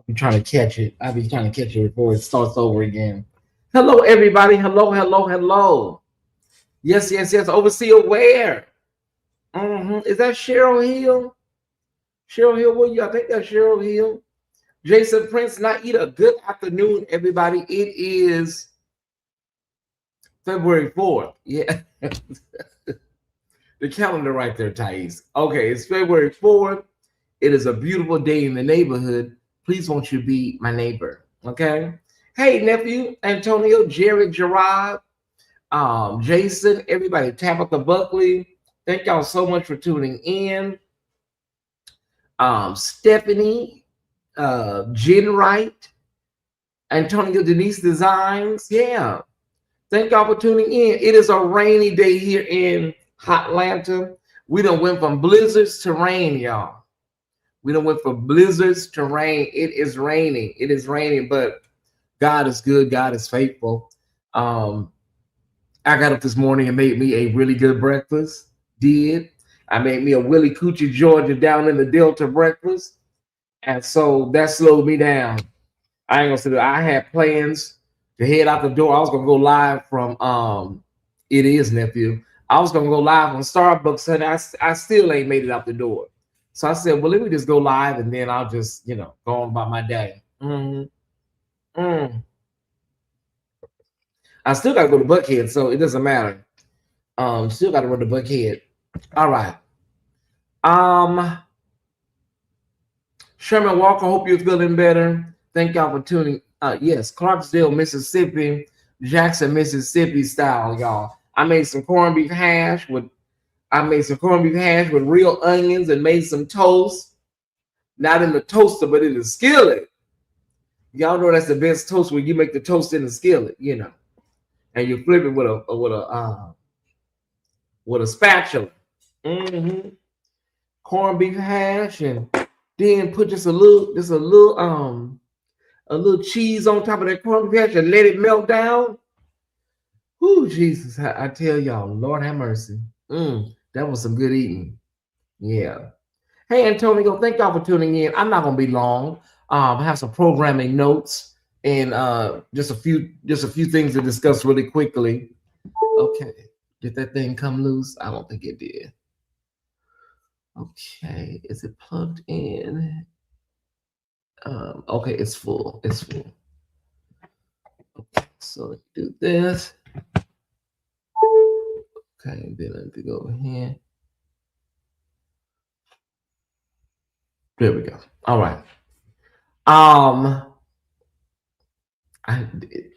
be trying to catch it. I'll be trying to catch it before it starts over again. Hello, everybody. Hello, hello, hello. Yes, yes, yes. Overseer where? Is that Cheryl Hill? Cheryl Hill, what you? I think that's Cheryl Hill. Jason Prince, Naida. Good afternoon, everybody. It is February 4th. Yeah. The calendar right there, Tyesse. Okay, it's February 4th. It is a beautiful day in the neighborhood. Please won't you be my neighbor? Okay. Hey, nephew, Antonio, Jared, Gerard, Jason, everybody, Tabitha Buckley. Thank y'all so much for tuning in. Stephanie, Jen Wright, Antonio Denise Designs. Yeah. Thank y'all for tuning in. It is a rainy day here in Hotlanta. We done went from blizzards to rain, y'all. We done went from blizzards to rain. It is raining. It is raining, but God is good. God is faithful. I got up this morning and made me a really good breakfast. Did. I made me a Willie Coochie, Georgia, down in the Delta breakfast. And so that slowed me down. I ain't gonna say that. I had plans to head out the door. I was gonna go live from It Is Nephew. I was gonna go live on Starbucks, and I still ain't made it out the door. So I said, well, let me just go live, and then I'll just go on about my day. I still gotta go to Buckhead, so it doesn't matter. Still gotta run to Buckhead. All right. Sherman Walker, hope you're feeling better. Thank y'all for tuning. Yes, Clarksdale, Mississippi, Jackson, Mississippi style, y'all. I made some corned beef hash with real onions and made some toast. Not in the toaster, but in the skillet. Y'all know that's the best toast when you make the toast in the skillet, and you flip it with a spatula. Corned beef hash, and then put just a little cheese on top of that corned beef hash and let it melt down. Whoo, Jesus! I tell y'all, Lord have mercy. That was some good eating. Yeah. Hey, Antonio, thank y'all for tuning in. I'm not gonna be long. I have some programming notes and just a few things to discuss really quickly. Okay, did that thing come loose? I don't think it did. Okay, is it plugged in? Okay, it's full. It's full. Okay, so let's do this. Okay, then let me go over here. There we go. All right.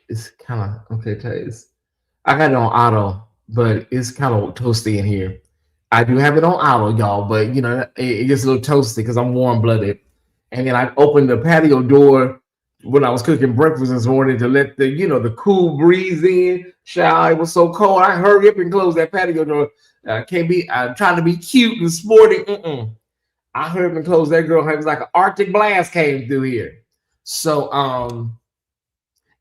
It's kind of okay. Taste. I got it on auto, but it's kind of toasty in here. I do have it on auto, y'all, but it gets a little toasty because I'm warm blooded. And then I opened the patio door when I was cooking breakfast this morning to let the cool breeze in. Child, it was so cold. I hurry up and close that patio door. I'm trying to be cute and sporty. I hurry up and close that girl. It was like an Arctic blast came through here. So,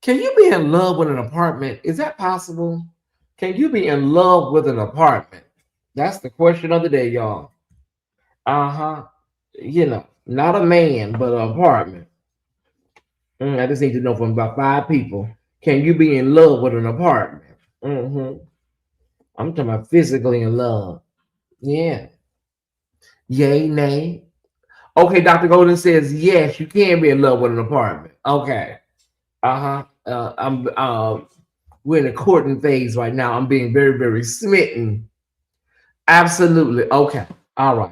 can you be in love with an apartment? Is that possible? Can you be in love with an apartment? That's the question of the day, y'all. Not a man, but an apartment. I just need to know from about 5 people. Can you be in love with an apartment? I'm talking about physically in love. Yeah. Yay, nay. Okay, Dr. Golden says yes, you can be in love with an apartment. Okay. I'm we're in a courting phase right now. I'm being very, very smitten. Absolutely. Okay. All right.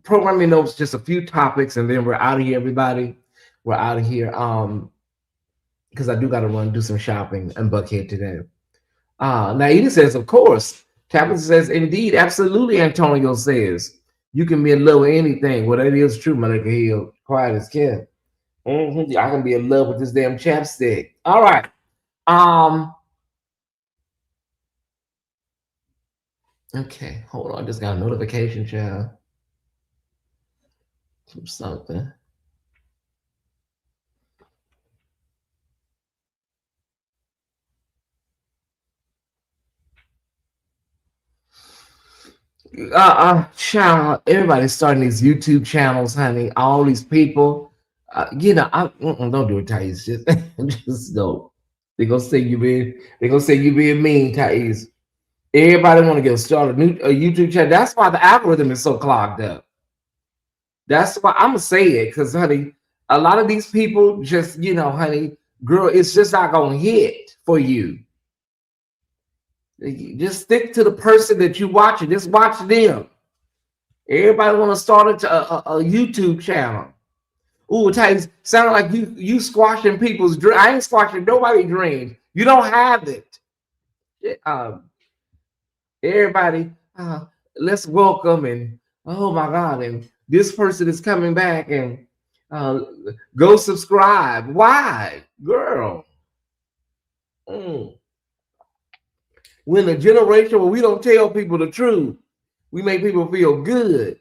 Programming notes, just a few topics, and then we're out of here, everybody. We're out of here. Because I do gotta run do some shopping in Buckhead today. Naida says, of course. Tabitha says, indeed, absolutely, Antonio says. You can be in love with anything. Well, that is true, Malika Hill. Quiet as kept. I can be in love with this damn chapstick. All right. Okay, hold on. I just got a notification, child. From something. Child, everybody's starting these YouTube channels, honey. All these people, don't do it, Thais. Just don't. They gonna say you being, they gonna say you being mean, Thais. Everybody want to get started a YouTube channel. That's why the algorithm is so clogged up. That's why I'm gonna say it, because honey, a lot of these people just, honey, girl, it's just not gonna hit for you. Just stick to the person that you watching. Just watch them. Everybody want to start a YouTube channel. Ooh, Tyson, sound like you squashing people's dreams. I ain't squashing nobody's dreams. You don't have it. Everybody, let's welcome, and oh my God, and this person is coming back, and uh, go subscribe. Why, girl? Mm. We're in a generation where we don't tell people the truth. We make people feel good.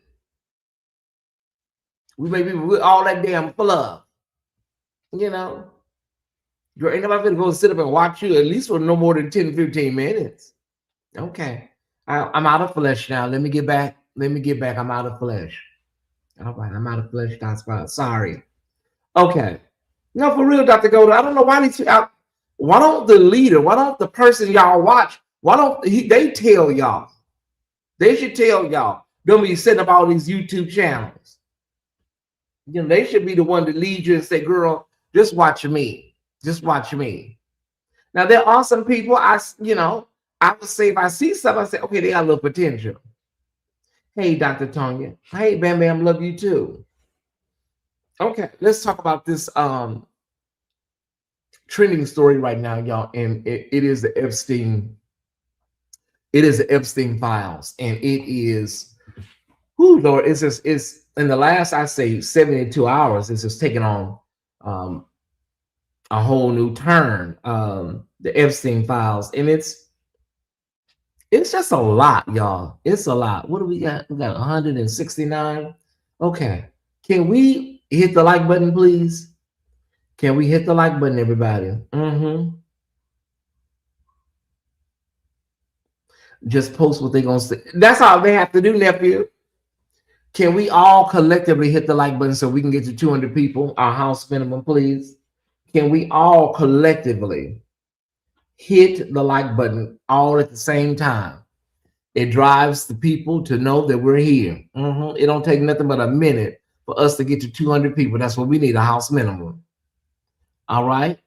We make people with all that damn fluff. You know, girl, ain't nobody gonna go sit up and watch you at least for no more than 10, 15 minutes. Okay. I'm out of flesh now. Let me get back. Let me get back. I'm out of flesh. All right. I'm out of flesh. That's fine. Sorry. Okay. No, for real, Dr. Golden. I don't know why why don't the leader, why don't the person y'all watch, why don't they tell y'all? They should tell y'all. Don't be setting up all these YouTube channels. They should be the one to lead you and say, girl, just watch me. Just watch me. Now, there are some people I would say if I see something, I say, okay, they got a little potential. Hey, Dr. Tonya. Hey, Bam Bam, love you too. Okay, let's talk about this trending story right now, y'all. And it is the Epstein. It is the Epstein files, and it is, Lord, it's in the last, I say, 72 hours. It's just taken on a whole new turn. The Epstein files, and it's just a lot, y'all. It's a lot. What do we got? We got 169. Okay. Can we hit the like button, please? Can we hit the like button, everybody? Just post what they're going to say. That's all they have to do, nephew. Can we all collectively hit the like button so we can get to 200 people, our house minimum, please? Can we all collectively hit the like button all at the same time? It drives the people to know that we're here. It don't take nothing but a minute for us to get to 200 people. That's what we need, a house minimum. All right.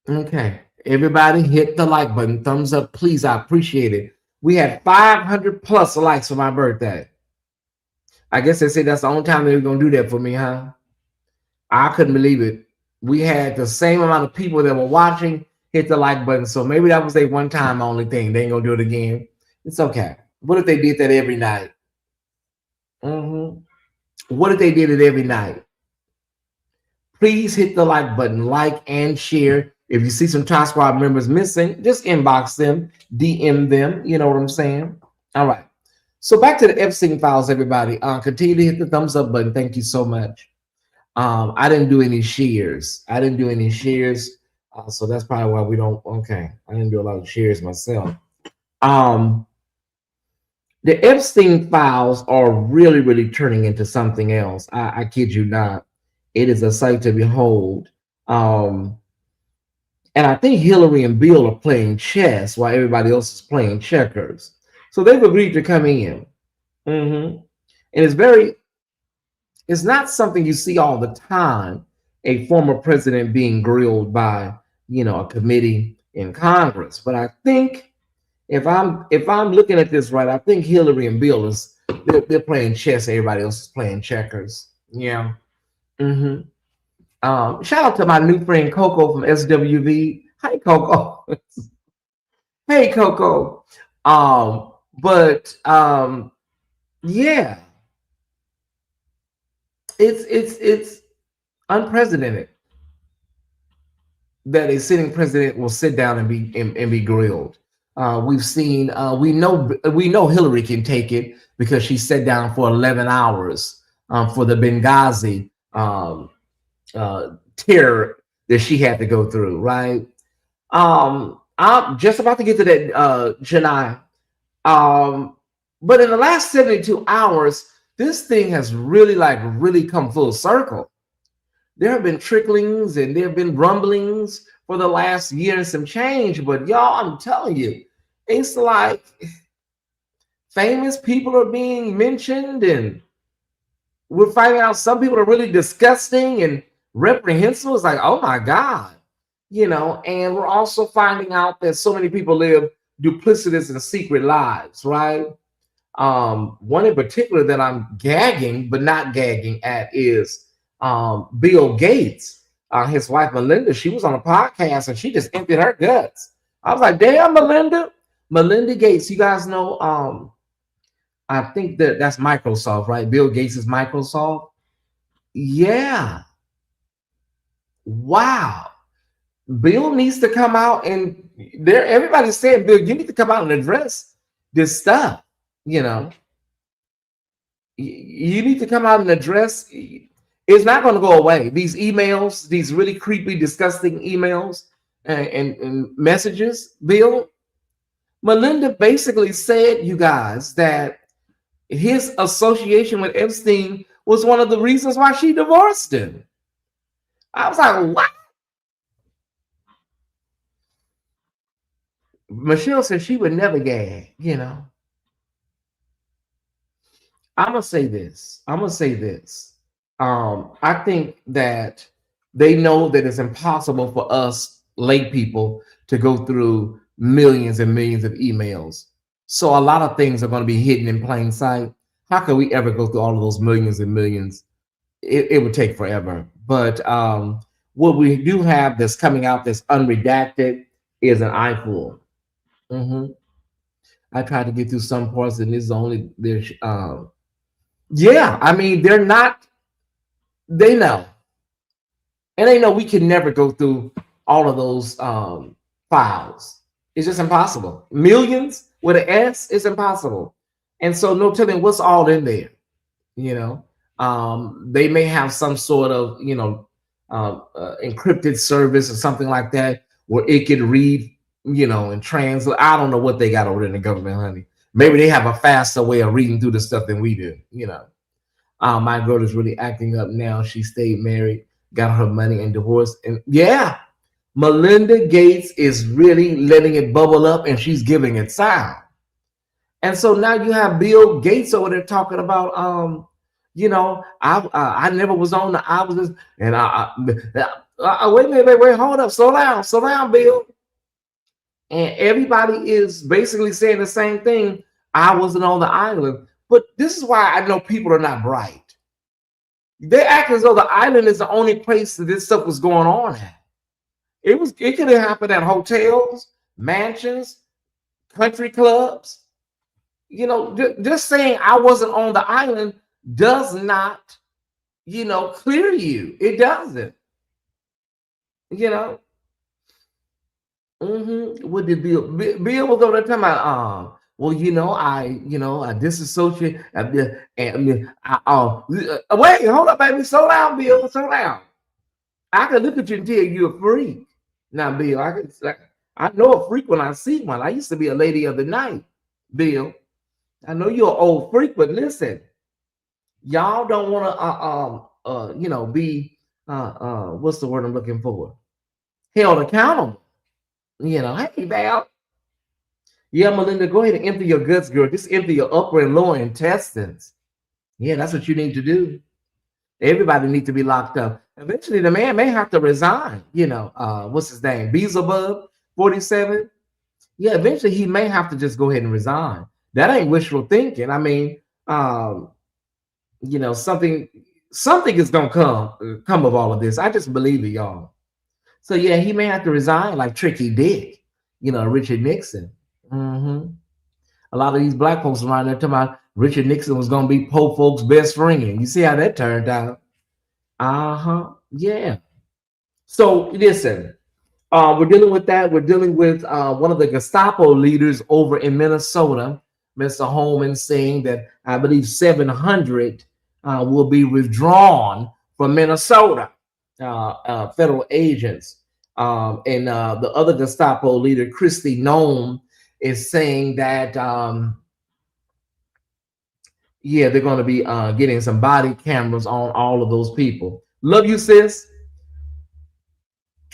Okay. Everybody hit the like button. Thumbs up, please. I appreciate it. We had 500 plus likes for my birthday. I guess they say that's the only time they were going to do that for me, huh? I couldn't believe it. We had the same amount of people that were watching hit the like button. So maybe that was a one-time only thing. They ain't going to do it again. It's okay. What if they did that every night? What if they did it every night? Please hit the like button, like and share. If you see some Top Squad members missing, just inbox them, DM them. You know what I'm saying? All right. So back to the Epstein files, everybody. Continue to hit the thumbs up button. Thank you so much. I didn't do any shares. So that's probably why we don't. Okay. I didn't do a lot of shares myself. The Epstein files are really, really turning into something else. I kid you not. It is a sight to behold. And I think Hillary and Bill are playing chess while everybody else is playing checkers. So they've agreed to come in. And it's not something you see all the time, a former president being grilled by, a committee in Congress. But I think if I'm looking at this right, I think Hillary and Bill they're playing chess. Everybody else is playing checkers. Yeah. Shout out to my new friend Coco from SWV. Hi, Coco. Hey, Coco. Yeah, it's unprecedented that a sitting president will sit down and be grilled. We've seen, we know Hillary can take it because she sat down for 11 hours for the Benghazi terror that she had to go through, right? I'm just about to get to that, Janai. Um, but in the last 72 hours, this thing has really really come full circle. There have been tricklings and there have been rumblings for the last year and some change, but y'all, I'm telling you, it's like famous people are being mentioned, and we're finding out some people are really disgusting and reprehensible. It's like, oh my God, and we're also finding out that so many people live duplicitous and secret lives, right? One in particular that I'm gagging, but not gagging at is Bill Gates. His wife Melinda, she was on a podcast and she just emptied her guts. I was like, damn, Melinda. Melinda Gates, you guys know, I think that's Microsoft, right? Bill Gates is Microsoft. Yeah. Wow. Bill needs to come out and everybody's saying, Bill, you need to come out and address this stuff, you know. You need to come out and address. It's not going to go away. These emails, these really creepy, disgusting emails and messages, Bill. Melinda basically said, you guys, that his association with Epstein was one of the reasons why she divorced him. I was like, what? Michelle said she would never gag, I'm gonna say this. I think that they know that it's impossible for us lay people to go through millions and millions of emails. So a lot of things are going to be hidden in plain sight. How can we ever go through all of those millions and millions? It would take forever. But what we do have that's coming out that's unredacted is an eyeful. I tried to get through some parts, and this is only there's. Yeah, I mean they're not. They know, and they know we can never go through all of those files. It's just impossible. Millions with an S, it's impossible. And so no telling what's all in there. They may have some sort of encrypted service or something like that where it could read, and translate. I don't know what they got over there in the government, honey. Maybe they have a faster way of reading through the stuff than we do. My girl is really acting up now. She stayed married, got her money, and divorced. And yeah, Melinda Gates is really letting it bubble up, and she's giving it sound. And so now you have Bill Gates over there talking about, I never was on the, I was just, and wait a minute, wait, hold up, slow down, Bill. And everybody is basically saying the same thing. I wasn't on the island. But this is why I know people are not bright. They act as though the island is the only place that this stuff was going on at. It could have happened at hotels, mansions, country clubs. Just saying I wasn't on the island does not, clear you. It doesn't. What did Bill was over there talking about? Well, I disassociate. Wait, hold up, baby. Slow down, Bill. Slow down. I can look at you and tell you're a freak. Now, Bill, I know a freak when I see one. I used to be a lady of the night, Bill. I know you're an old freak, but listen, y'all don't want to, be what's the word I'm looking for? Held accountable. Hey, Val. Yeah, Melinda, go ahead and empty your guts, girl. Just empty your upper and lower intestines. Yeah, that's what you need to do. Everybody needs to be locked up. Eventually, the man may have to resign. What's his name? Beelzebub, 47. Yeah, eventually he may have to just go ahead and resign. That ain't wishful thinking. I mean, something is gonna come of all of this. I just believe it, y'all. So yeah, he may have to resign like Tricky Dick, Richard Nixon. A lot of these black folks around there talking about Richard Nixon was going to be poor folks' best friend. You see how that turned out? Yeah. So listen, we're dealing with that. We're dealing with one of the Gestapo leaders over in Minnesota, Mr. Holman, saying that I believe 700 will be withdrawn from Minnesota, federal agents. And the other Gestapo leader, Christy Nome, is saying that yeah, they're going to be getting some body cameras on all of those people. Love you, sis.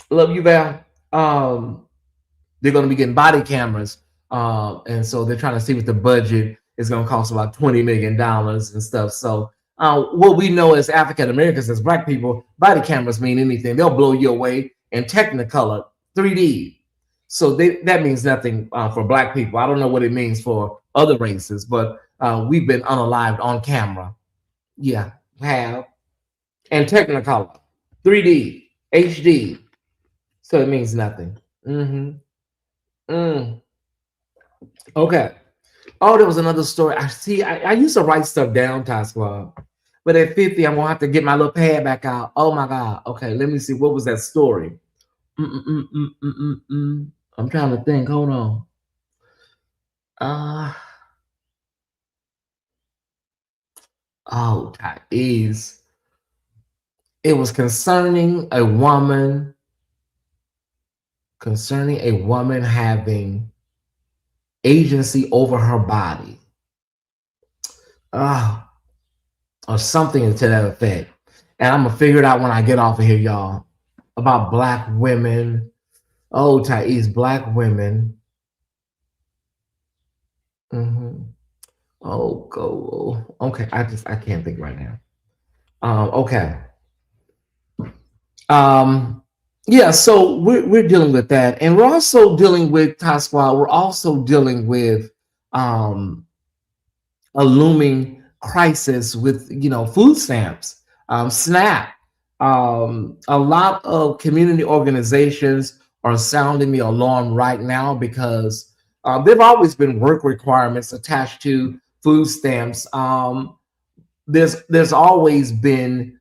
Love you, Val. They're going to be getting body cameras, and so they're trying to see what the budget is going to cost, about $20 million and stuff. So what we know as African Americans, as Black people, body cameras mean anything. They'll blow you away in Technicolor 3D. So that means nothing for Black people. I don't know what it means for other races, but we've been unalived on camera. Yeah, have. And Technicolor 3D, HD. So it means nothing. Mm-hmm. Mm. Okay. Oh, there was another story. I see. I used to write stuff down, Ty Squad. But at 50, I'm gonna have to get my little pad back out. Oh my God. Okay, let me see. What was that story? Mm-mm-mm-mm-mm-mm. I'm trying to think. Hold on. Uh oh, is it was concerning a woman having agency over her body. Uh, or something to that effect. And I'm gonna figure it out when I get off of here, y'all. About Black women. Oh, Tyesse, Black women. Mm-hmm. Oh, go. Okay, I can't think right now. Okay. Um, yeah, so we're dealing with that, and we're also dealing with Taswa. We're also dealing with um a looming crisis with food stamps, SNAP. A lot of community organizations are sounding the alarm right now because there've always been work requirements attached to food stamps. There's always been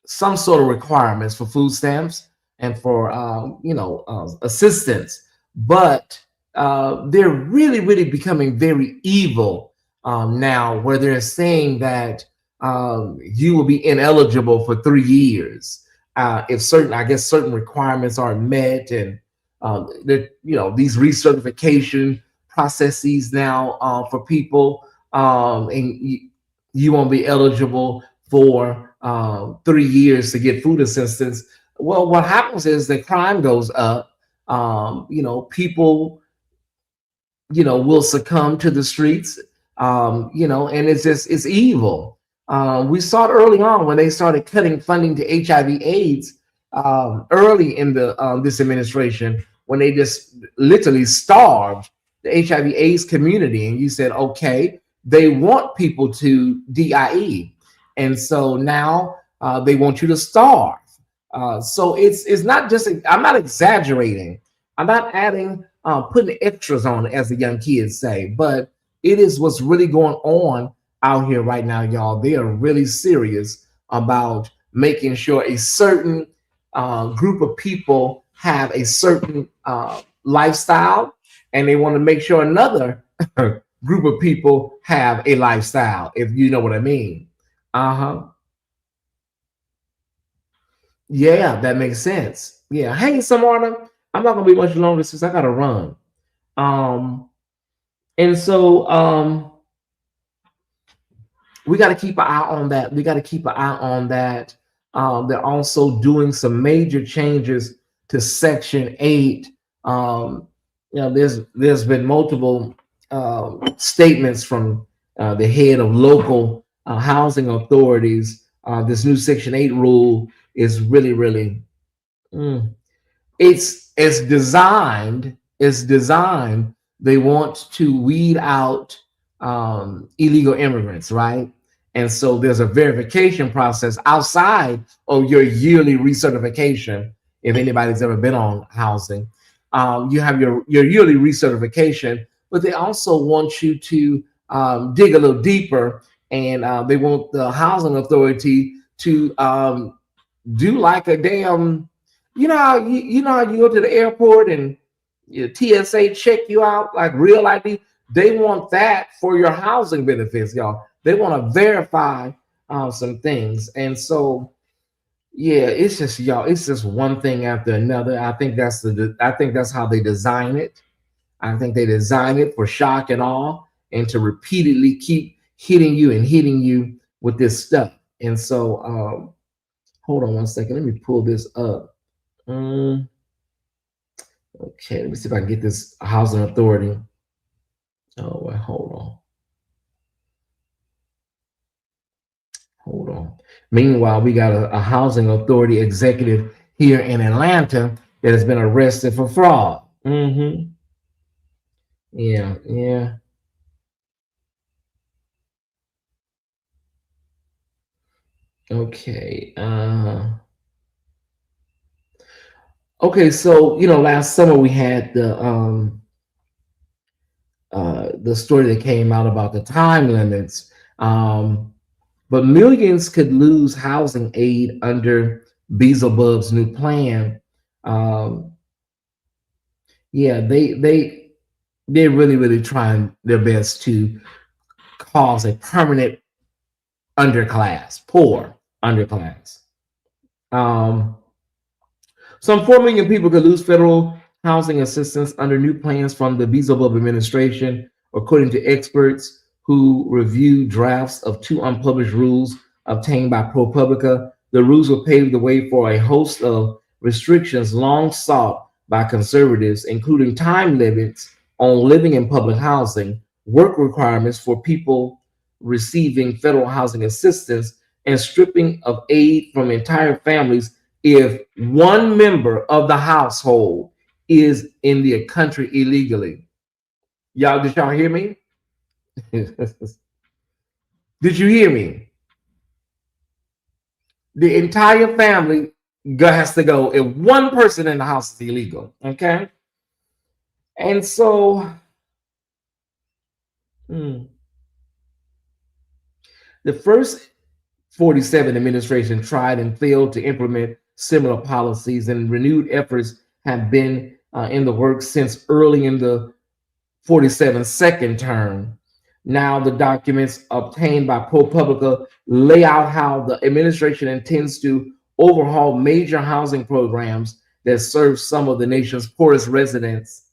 some sort of requirements for food stamps and for assistance, but they're really becoming very evil now, where they're saying that you will be ineligible for 3 years if certain requirements aren't met, and these recertification processes now for people, and you won't be eligible for 3 years to get food assistance. Well, what happens is the crime goes up. People, will succumb to the streets. And it's evil. We saw it early on when they started cutting funding to HIV/AIDS early in the this administration, when they just literally starved the HIV/AIDS community. And you said, okay, they want people to DIE, and so now they want you to starve. So it's not just. I'm not exaggerating. I'm not adding, putting extras on it, as the young kids say, but it is what's really going on out here right now, y'all. They are really serious about making sure a certain group of people have a certain lifestyle, and they want to make sure another group of people have a lifestyle, if you know what I mean. Uh-huh. Yeah, that makes sense. Yeah. Hey, Samarna, I'm not gonna be much longer since I gotta run. Um, and so we got to keep an eye on that. We got to keep an eye on that. They're also doing some major changes to Section 8. There's been multiple statements from the head of local housing authorities. This new Section 8 rule is really. Mm, it's designed. They want to weed out illegal immigrants, right? And so there's a verification process outside of your yearly recertification. If anybody's ever been on housing, you have your yearly recertification, but they also want you to dig a little deeper, and they want the housing authority to do like a damn, you go to the airport and your TSA check you out like real ID. They want that for your housing benefits, y'all. They want to verify some things, and so yeah, it's just y'all. It's just one thing after another. I think that's how they design it. I think they designed it for shock and awe and to repeatedly keep hitting you and hitting you with this stuff. And so, hold on one second. Let me pull this up. Mm, okay, let me see if I can get this housing authority. Oh, well, hold on. Hold on. Meanwhile, we got a housing authority executive here in Atlanta that has been arrested for fraud. Yeah, yeah. Okay. Okay, so last summer we had the story that came out about the time limits. But millions could lose housing aid under Beelzebub's new plan. Um, yeah, they're really trying their best to cause a permanent underclass, poor underclass. Um, Some 4 million people could lose federal housing assistance under new plans from the Beelzebub administration, according to experts who reviewed drafts of two unpublished rules obtained by ProPublica. The rules will pave the way for a host of restrictions long sought by conservatives, including time limits on living in public housing, work requirements for people receiving federal housing assistance, and stripping of aid from entire families if one member of the household is in the country illegally. Did y'all hear me? Did you hear me? The entire family has to go if one person in the house is illegal. Okay. And so the first 47 administration tried and failed to implement similar policies, and renewed efforts have been in the works since early in the 47 second term. Now, the documents obtained by ProPublica lay out how the administration intends to overhaul major housing programs that serve some of the nation's poorest residents.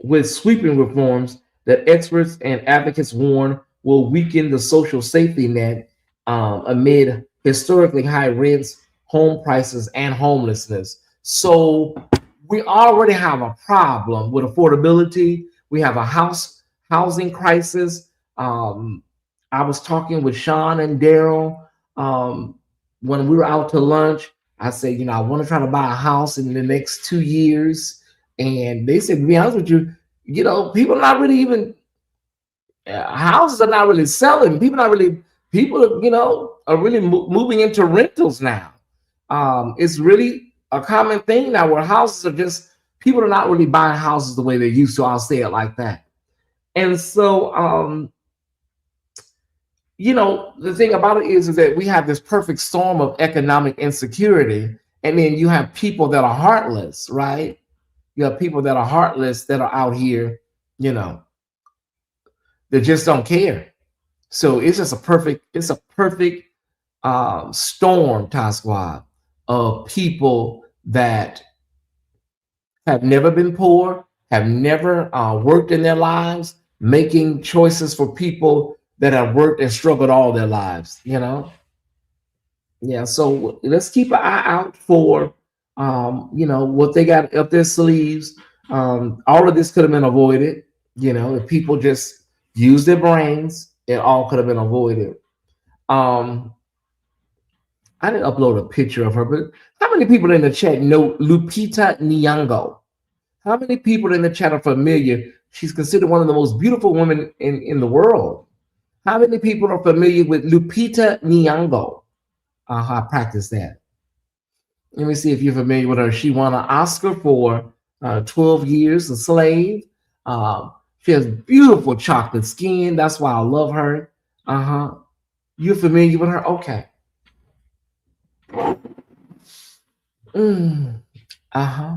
With sweeping reforms that experts and advocates warn will weaken the social safety net amid historically high rents, home prices, and homelessness. So we already have a problem with affordability. We have a housing crisis. I was talking with Sean and Daryl when we were out to lunch. I said, I want to try to buy a house in the next 2 years. And they said, to be honest with you, people are not really even houses are not really selling. People, are really moving into rentals now. It's really a common thing now where houses are just people are not really buying houses the way they used to. I'll say it like that. And so, the thing about it is that we have this perfect storm of economic insecurity, and then you have people that are heartless, right? You have people that are heartless that are out here, that just don't care. So it's a perfect storm, Tie Squad, of people that have never been poor, have never worked in their lives, making choices for people that have worked and struggled all their lives, Yeah, so let's keep an eye out for what they got up their sleeves. All of this could have been avoided, if people just use their brains, it all could have been avoided. I didn't upload a picture of her, but how many people in the chat know Lupita Nyong'o? How many people in the chat are familiar? She's considered one of the most beautiful women in the world. How many people are familiar with Lupita Nyong'o? I practice that. Let me see if you're familiar with her. She won an Oscar for 12 Years a Slave. She has beautiful chocolate skin. That's why I love her. You're familiar with her? Okay. Uh-huh.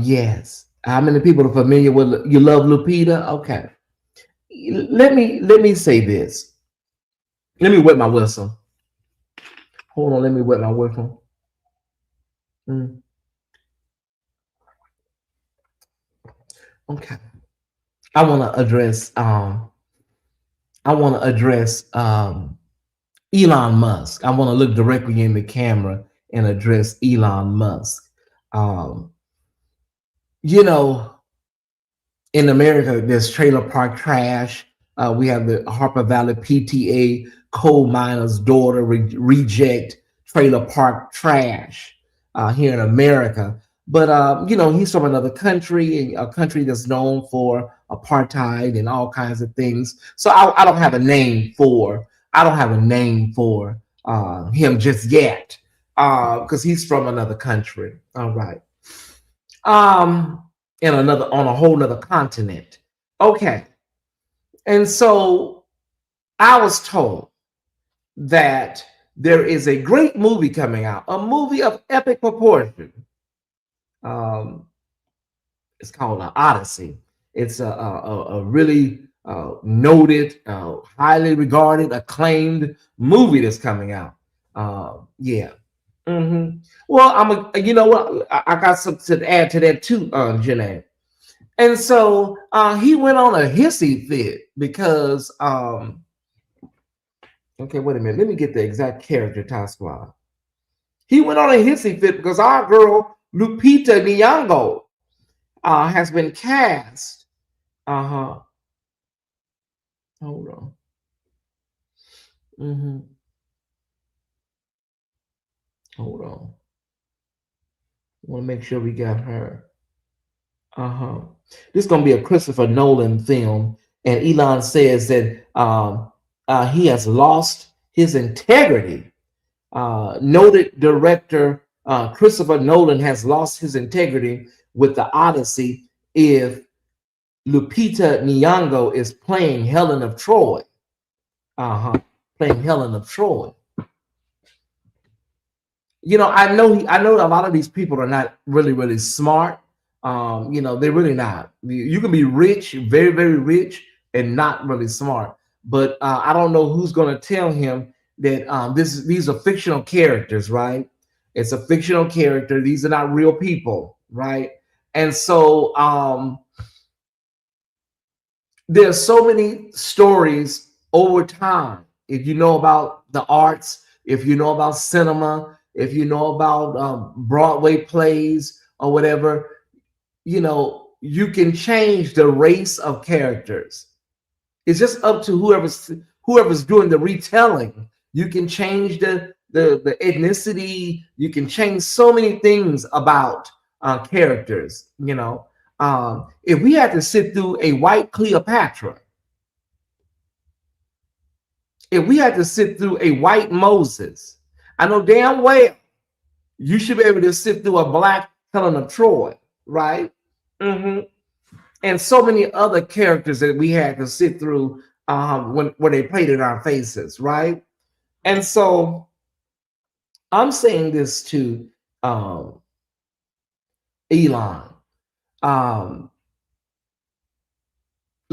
Yes. How many people are familiar with you love Lupita? Okay. Let me say this. Let me wet my whistle. Hold on, let me wet my whistle. Okay. I want to address I want to address Elon Musk. I want to look directly in the camera and address Elon Musk. Um, you know, in America, there's trailer park trash. We have the Harper Valley PTA coal miner's daughter reject trailer park trash here in America. But he's from another country, a country that's known for apartheid and all kinds of things. So I don't have a name for him just yet because he's from another country. All right. Um, in another on a whole nother continent. Okay. And so I was told that there is a great movie coming out, a movie of epic proportion. Um, it's called Odyssey. It's a really noted, highly regarded, acclaimed movie that's coming out. Yeah. Well, you know what? I got something to add to that too, Janae. And so he went on a hissy fit because okay, wait a minute. Let me get the exact character, Ty Squad. He went on a hissy fit because our girl Lupita Nyong'o has been cast. Uh-huh. Hold on. Hold on. I want to make sure we got her. Uh-huh. This is gonna be a Christopher Nolan film, and Elon says that he has lost his integrity. Noted director Christopher Nolan has lost his integrity with the Odyssey if Lupita Nyong'o is playing Helen of Troy. Playing Helen of Troy. I know a lot of these people are not really smart. They're really not. You can be rich, very, very rich, and not really smart. But I don't know who's going to tell him that these are fictional characters, right? It's a fictional character. These are not real people, right? And so there's so many stories over time. If you know about the arts, if you know about cinema, if you know about Broadway plays or whatever, you can change the race of characters. It's just up to whoever's doing the retelling. You can change the ethnicity. You can change so many things about characters. If we had to sit through a white Cleopatra, if we had to sit through a white Moses, I know damn well you should be able to sit through a black Helen of Troy, right? And so many other characters that we had to sit through when they played in our faces, right? And so I'm saying this to Elon.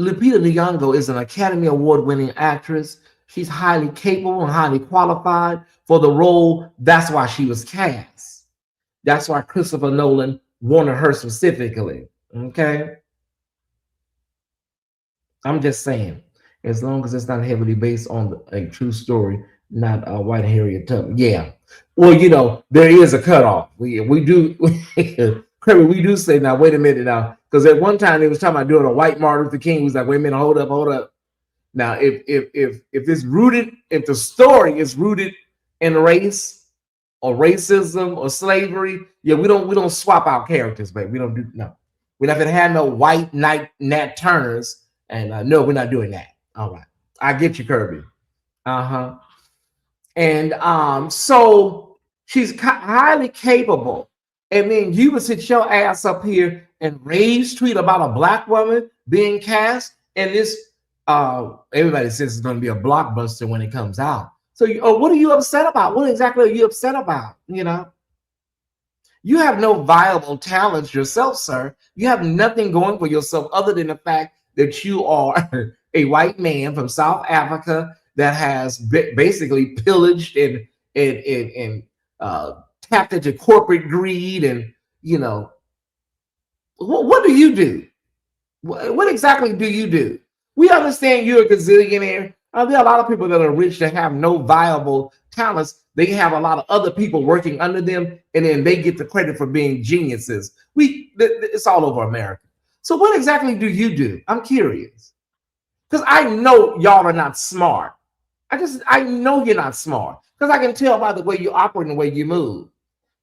Lupita Nyong'o is an Academy Award-winning actress. She's highly capable and highly qualified for the role. That's why she was cast. That's why Christopher Nolan wanted her specifically. Okay. I'm just saying, as long as it's not heavily based on a true story, not White Harriet Tubman. Yeah. Well, there is a cutoff. We do, Kirby, we do say now. Wait a minute now, because at one time they was talking about doing a white Martin Luther King. He was like, wait a minute, hold up. Now, if it's rooted, if the story is rooted in race or racism or slavery, yeah, we don't swap out characters, baby. We don't do no. We're not gonna have no white Nat Turners. And no, we're not doing that. All right. I get you, Kirby. And so she's highly capable. And then you would sit your ass up here and rage tweet about a black woman being cast. And this, everybody says it's going to be a blockbuster when it comes out. So what are you upset about? What exactly are you upset about? You have no viable talents yourself, sir. You have nothing going for yourself other than the fact that you are a white man from South Africa that has basically pillaged and tapped into corporate greed. And what do you do? What exactly do you do? We understand you're a gazillionaire. There are a lot of people that are rich that have no viable talents. They have a lot of other people working under them, and then they get the credit for being geniuses. It's all over America. So what exactly do you do? I'm curious because I know y'all are not smart. I know you're not smart because I can tell by the way you operate and the way you move.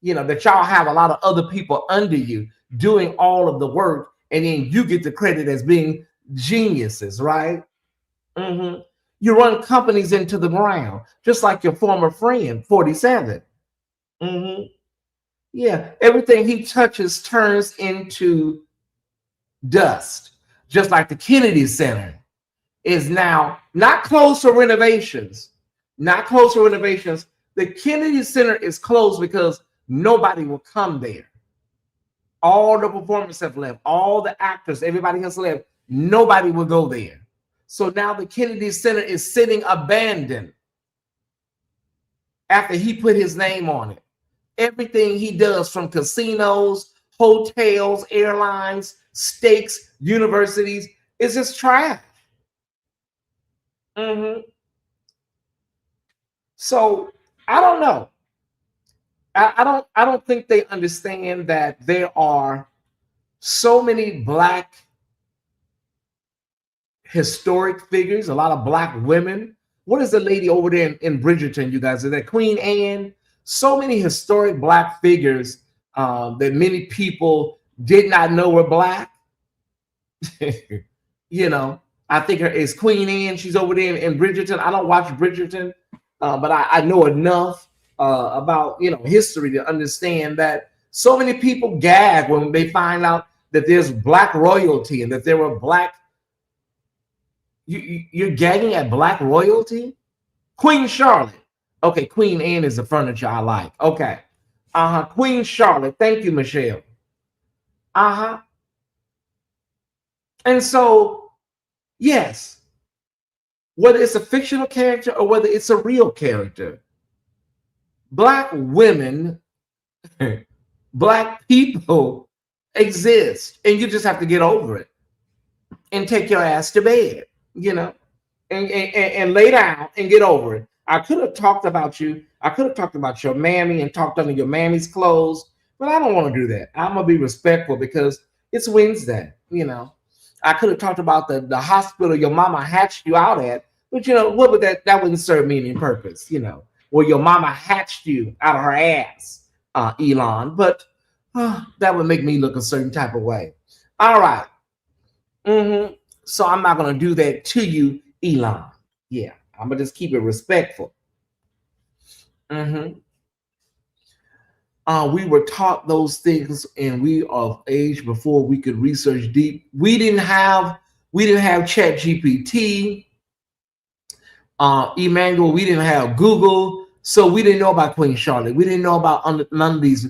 That y'all have a lot of other people under you doing all of the work, and then you get the credit as being geniuses, right? Mm-hmm. You run companies into the ground, just like your former friend, 47. Mm-hmm. Yeah, everything he touches turns into dust, just like the Kennedy Center is now not closed for renovations. Not closed for renovations. The Kennedy Center is closed because nobody will come there. All the performers have left, all the actors, everybody has left. Nobody will go there. So now the Kennedy Center is sitting abandoned after he put his name on it. Everything he does, from casinos, hotels, airlines, steaks, universities, is just trash. Mm-hmm. So I don't know. I don't think they understand that there are so many black historic figures, a lot of black women. What is the lady over there in Bridgerton, you guys? Is that Queen Anne? So many historic black figures that many people did not know were black. you know, I think her is Queen Anne. She's over there in Bridgerton. I don't watch Bridgerton, but I know enough about history to understand that so many people gag when they find out that there's black royalty and that there were black. You're gagging at black royalty? Queen Charlotte. Okay, Queen Anne is the furniture I like. Okay. Queen Charlotte. Thank you, Michelle. Uh-huh. And so, yes, whether it's a fictional character or whether it's a real character, black women, black people exist. And you just have to get over it and take your ass to bed, and lay down and get over it. I could have talked about you. I could have talked about your mammy and talked under your mammy's clothes, but I don't want to do that. I'm gonna be respectful because it's Wednesday. I could have talked about the hospital your mama hatched you out at, but what would that wouldn't serve me any purpose. Where your mama hatched you out of her ass, Elon. But that would make me look a certain type of way. All right. Mm-hmm. So I'm not gonna do that to you, Elon. Yeah, I'm gonna just keep it respectful. Mm-hmm. We were taught those things, and we are of age before we could research deep. We didn't have Chat GPT, Emmanuel. We didn't have Google, so we didn't know about Queen Charlotte. We didn't know about none of these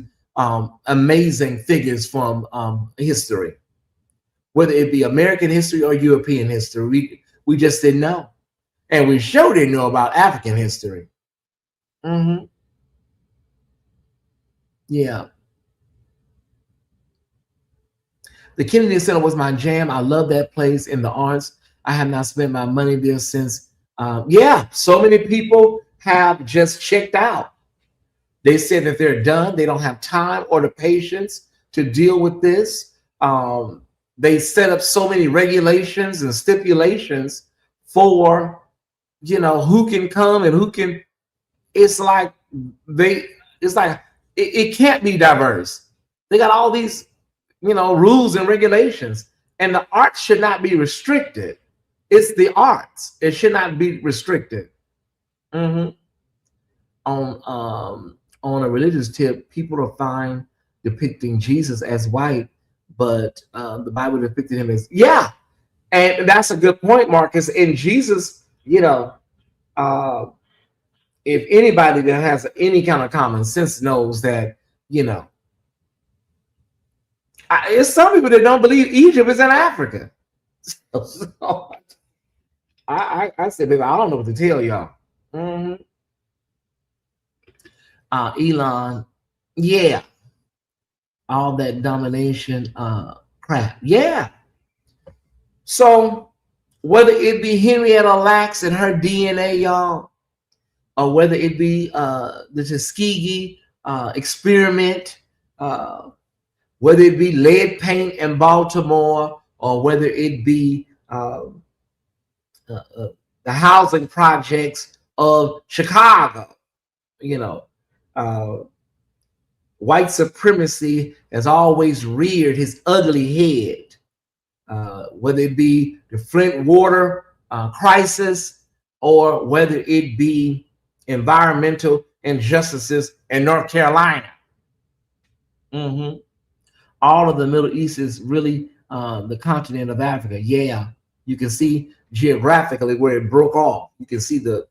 amazing figures from history, whether it be American history or European history. We just didn't know. And we sure didn't know about African history. Mm-hmm. Yeah. The Kennedy Center was my jam. I love that place in the arts. I have not spent my money there since. Yeah, so many people have just checked out. They said that they're done. They don't have time or the patience to deal with this. They set up so many regulations and stipulations for who can come and who can. It's like it can't be diverse. They got all these rules and regulations, and the arts should not be restricted. It's the arts. It should not be restricted. Mm-hmm. On a religious tip, people are fine depicting Jesus as white, but the Bible depicted him as, yeah, and that's a good point, Marcus. In Jesus, uh, if anybody that has any kind of common sense knows that, it's some people that don't believe Egypt is in Africa. So, I said, baby, I don't know what to tell y'all. Mm-hmm. Elon, yeah, all that domination crap. Yeah. So whether it be Henrietta Lacks and her DNA, y'all, or whether it be the Tuskegee experiment, uh, whether it be lead paint in Baltimore, or whether it be uh, uh, the housing projects of Chicago, you know, uh, white supremacy has always reared his ugly head, whether it be the Flint water crisis or whether it be environmental injustices in North Carolina. Mm-hmm. All of the Middle East is really the continent of Africa. Yeah, you can see geographically where it broke off. You can see the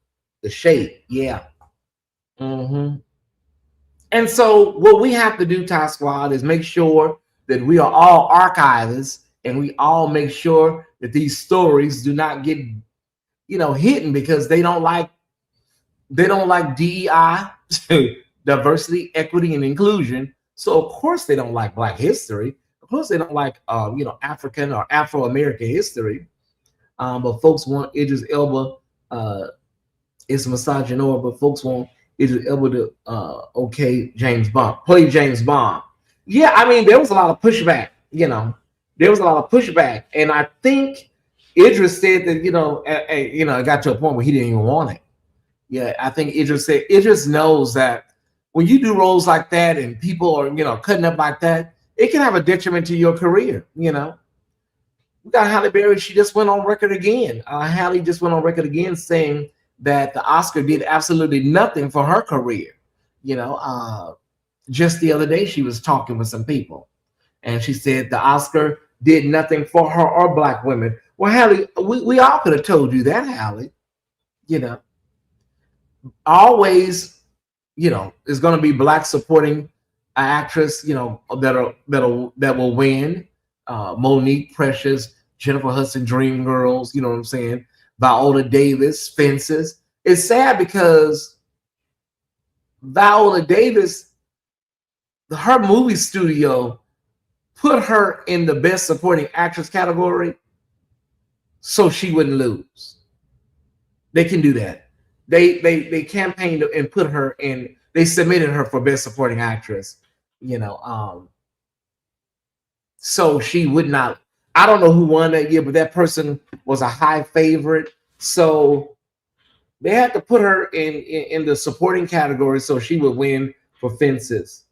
shape. Yeah. Mm-hmm. And so what we have to do, Ty Squad, is make sure that we are all archivists and we all make sure that these stories do not get, hidden because they don't like DEI, diversity, equity, and inclusion. So of course they don't like Black history. Of course they don't like African or Afro American history. But folks want Idris Elba. It's misogynoir, but folks want Idris Elba to okay James Bond, play James Bond. Yeah, I mean there was a lot of pushback. There was a lot of pushback, and I think Idris said that it got to a point where he didn't even want it. Yeah, I think Idris knows that when you do roles like that and people are cutting up like that, it can have a detriment to your career. We got Halle Berry. She just went on record again. Halle just went on record again saying that the Oscar did absolutely nothing for her career. Just the other day she was talking with some people, and she said the Oscar did nothing for her or Black women. Well, Halle, we all could have told you that, Halle. You know, always, is going to be Black supporting actress, that will win. Monique Precious, Jennifer Hudson, Dreamgirls, you know what I'm saying? Viola Davis, Fences. It's sad because Viola Davis, her movie studio put her in the best supporting actress category so she wouldn't lose. They can do that. They campaigned and put her in. They submitted her for best supporting actress. So she would not. I don't know who won that year, but that person was a high favorite. So they had to put her in the supporting category so she would win for Fences.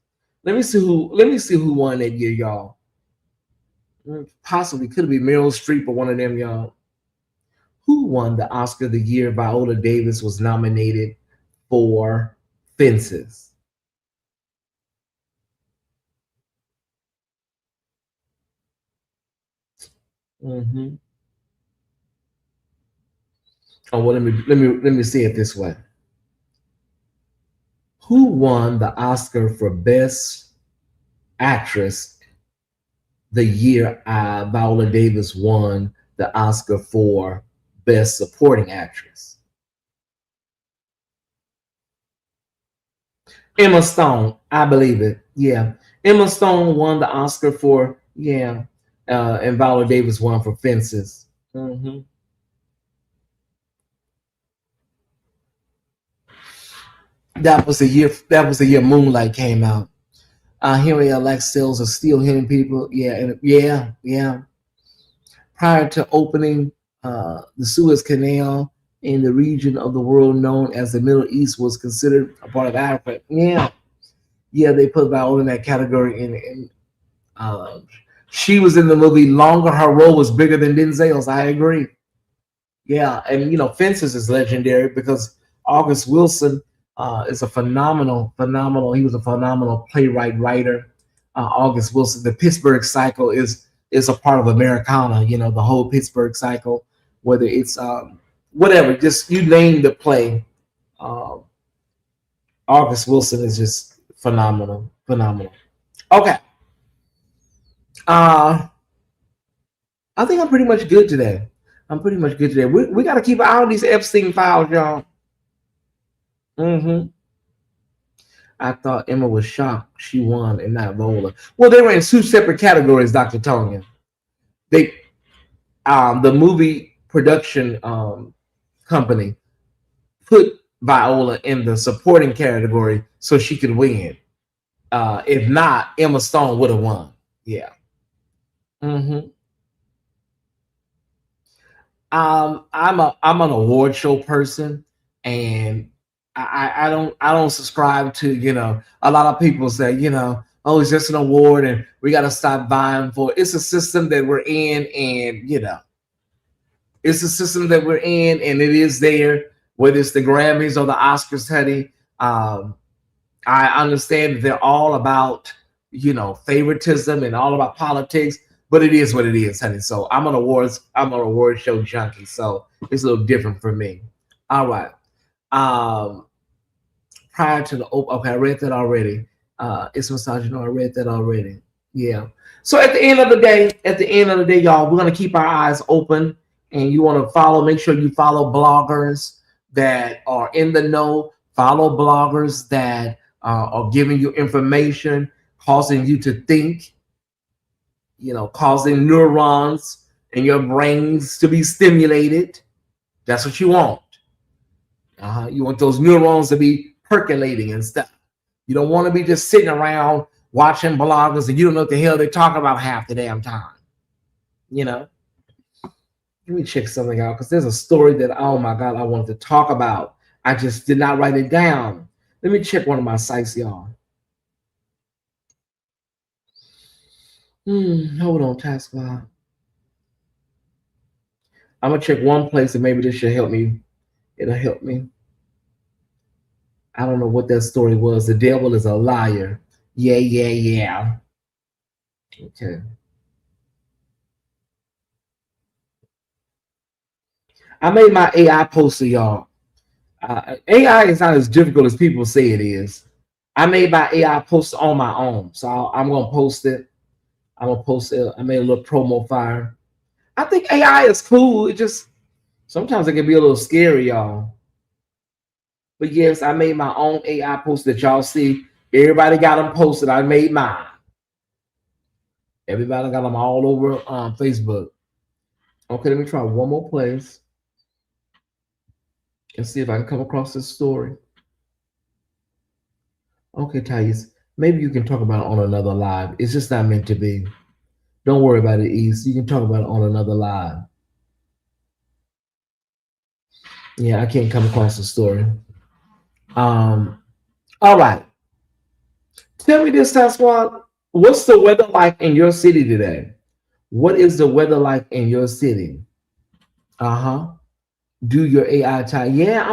Let me see who won that year, y'all. Possibly could be Meryl Streep or one of them, y'all. Who won the Oscar the year Viola Davis was nominated for Fences? Mm-hmm. Oh well, let me say it this way. Who won the Oscar for Best Actress the year Viola Davis won the Oscar for Best Supporting Actress? Emma Stone, I believe it. Yeah, Emma Stone won the Oscar for and Viola Davis won for Fences. Mm-hmm. That was the year. That was the year Moonlight came out. Henry Alex sales are still hitting people. Yeah. Prior to opening, the Suez Canal in the region of the world known as the Middle East was considered a part of Africa. Yeah, they put Viola in that category. And uh, she was in the movie longer. Her role was bigger than Denzel's. I agree. Yeah, and Fences is legendary because August Wilson is a phenomenal. He was a phenomenal playwright, writer. August Wilson. The Pittsburgh Cycle is a part of Americana. The whole Pittsburgh Cycle, whether it's whatever, just you name the play. Uh, August Wilson is just phenomenal. Okay, uh, I think I'm pretty much good today. We got to keep an eye on these Epstein files, y'all. Hmm. I thought Emma was shocked she won and not Viola. Well, they were in two separate categories, Dr. Tonya. They The movie production company put Viola in the supporting category so she could win. If not, Emma Stone would have won. Yeah. hmm I'm an award show person, and I don't subscribe to a lot of people say oh, it's just an award and we got to stop vying for it. It's a system that we're in, and it's a system that we're in, and it is there, whether it's the Grammys or the Oscars, honey. Um, I understand that they're all about favoritism and all about politics, but it is what it is, honey. So I'm an award show junkie, so it's a little different for me. All right. Um, Prior to the okay, I read that already. It's misogyny. I read that already. Yeah. So at the end of the day, y'all, we're gonna keep our eyes open, and you want to follow. Make sure you follow bloggers that are in the know. Follow bloggers that are giving you information, causing you to think. Causing neurons in your brains to be stimulated. That's what you want. You want those neurons to be percolating and stuff. You don't want to be just sitting around watching bloggers and you don't know what the hell they're talking about half the damn time. You know. Let me check something out because there's a story that oh my god I wanted to talk about. I just did not write it down. Let me check one of my sites, y'all. Hold on, taskbar. I'm gonna check one place and maybe this should help me. It'll help me. I don't know what that story was. The devil is a liar. Yeah, yeah, yeah. Okay. I made my AI poster, y'all. AI is not as difficult as people say it is. I made my AI poster on my own, so I'm gonna post it. I'm gonna post it. I made a little promo fire. I think AI is cool. It just sometimes it can be a little scary, y'all. But yes, I made my own AI poster that y'all see. Everybody got them posted. I made mine. Everybody got them all over Facebook. Okay, let me try one more place and see if I can come across this story. Okay, Tyesse, maybe you can talk about it on another live. It's just not meant to be. Don't worry about it, East. You can talk about it on another live. Yeah, I can't come across the story. Um, all right. Tell me this, Sasquatch. What's the weather like in your city today? What is the weather like in your city? Uh-huh. Do your AI type. Yeah,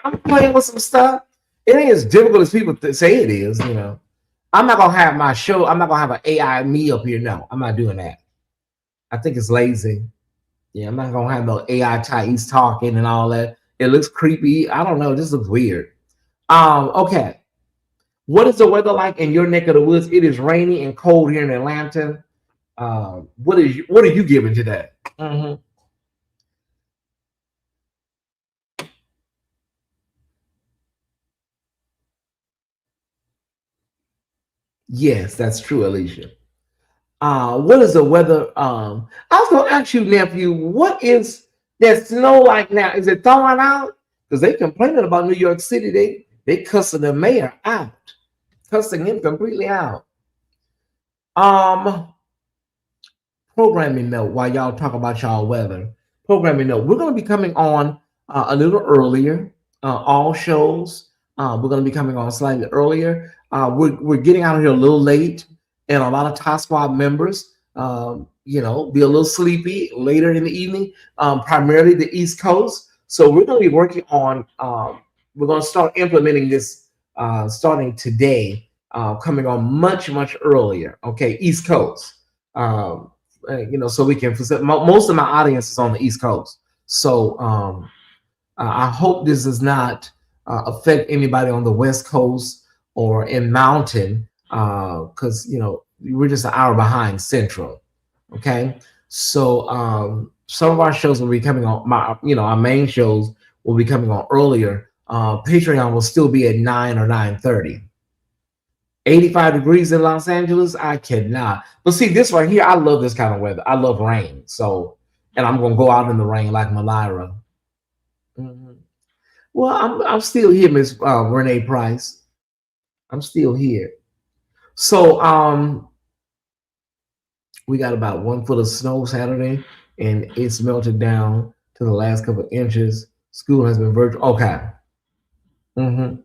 I'm playing with some stuff. It ain't as difficult as people say it is, I'm not gonna have my show. I'm not gonna have an AI me up here. No, I'm not doing that. I think it's lazy. Yeah, I'm not gonna have no AI Tyesse talking and all that. It looks creepy. I don't know. This looks weird. Okay. What is the weather like in your neck of the woods? It is rainy and cold here in Atlanta. What are you giving today? Mm-hmm. Yes, that's true, Alicia. What is the weather? I was gonna ask you, nephew, what is that snow like now? Is it thawing out? Because they complaining about New York City. They cussing the mayor out, cussing him completely out. Um, Programming note while y'all talk about y'all weather. Programming note. We're gonna be coming on a little earlier. All shows. We're gonna be coming on slightly earlier. We're getting out of here a little late, and a lot of Top Squad members, be a little sleepy later in the evening. Primarily the East Coast. So we're gonna be working on. We're gonna start implementing this starting today. Coming on much earlier. Okay, East Coast. Um, so we can most of my audience is on the East Coast. So I hope this does not affect anybody on the West Coast or in Mountain, because we're just an hour behind Central. Okay, so some of our shows will be coming on. Our main shows will be coming on earlier. Patreon will still be at 9 or 9:30. 85 degrees in Los Angeles, I cannot. But see, this right here, I love this kind of weather. I love rain. So and I'm gonna go out in the rain like Malira. Mhm. Well, I'm still here, Miss Renee Price. I'm still here. So we got about 1 foot of snow Saturday, and it's melted down to the last couple of inches. School has been virtual. Okay. Hmm.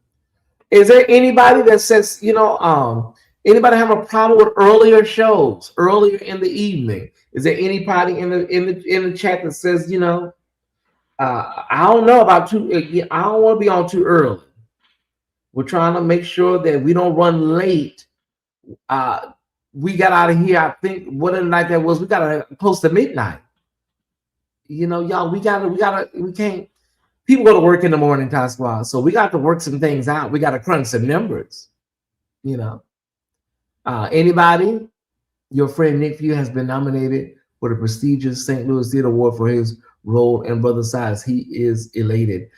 Is there anybody that says, anybody have a problem with earlier shows, earlier in the evening? Is there anybody in the chat that says, I don't know about I don't want to be on too early. We're trying to make sure that we don't run late. We got out of here, I think, what the night that was, we got close to midnight. Y'all, we can't, people go to work in the morning, Time Squad, so we got to work some things out. We got to crunch some numbers, you know. Anybody? Your friend Nick Few has been nominated for the prestigious St. Louis Theater Award for his role in Brother Size. He is elated.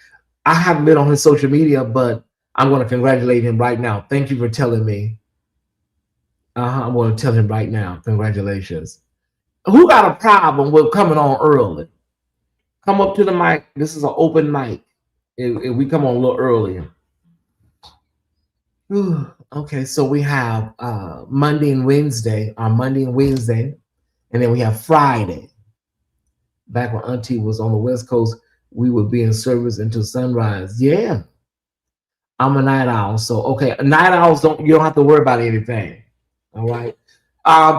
I haven't been on his social media, but I'm going to congratulate him right now. Thank you for telling me. I'm going to tell him right now. Congratulations. Who got a problem with coming on early? Come up to the mic. This is an open mic. If we come on a little earlier. Okay, so we have Monday and Wednesday, and then we have Friday. Back when Auntie was on the West Coast, we would be in service until sunrise. Yeah, I'm a night owl, so okay, night owls you don't have to worry about anything. All right.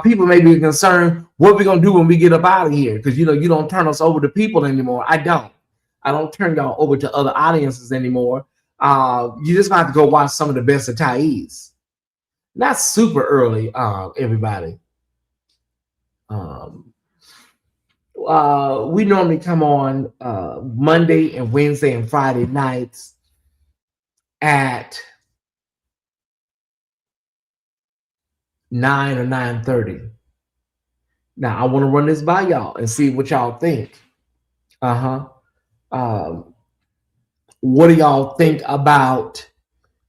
People may be concerned what we're gonna do when we get up out of here, because you don't turn us over to people anymore. I don't turn y'all over to other audiences anymore. You just have to go watch some of the best of Tyesse. Not super early, everybody. We normally come on Monday and Wednesday and Friday nights at 9 or 9:30. Now I want to run this by y'all and see what y'all think. What do y'all think about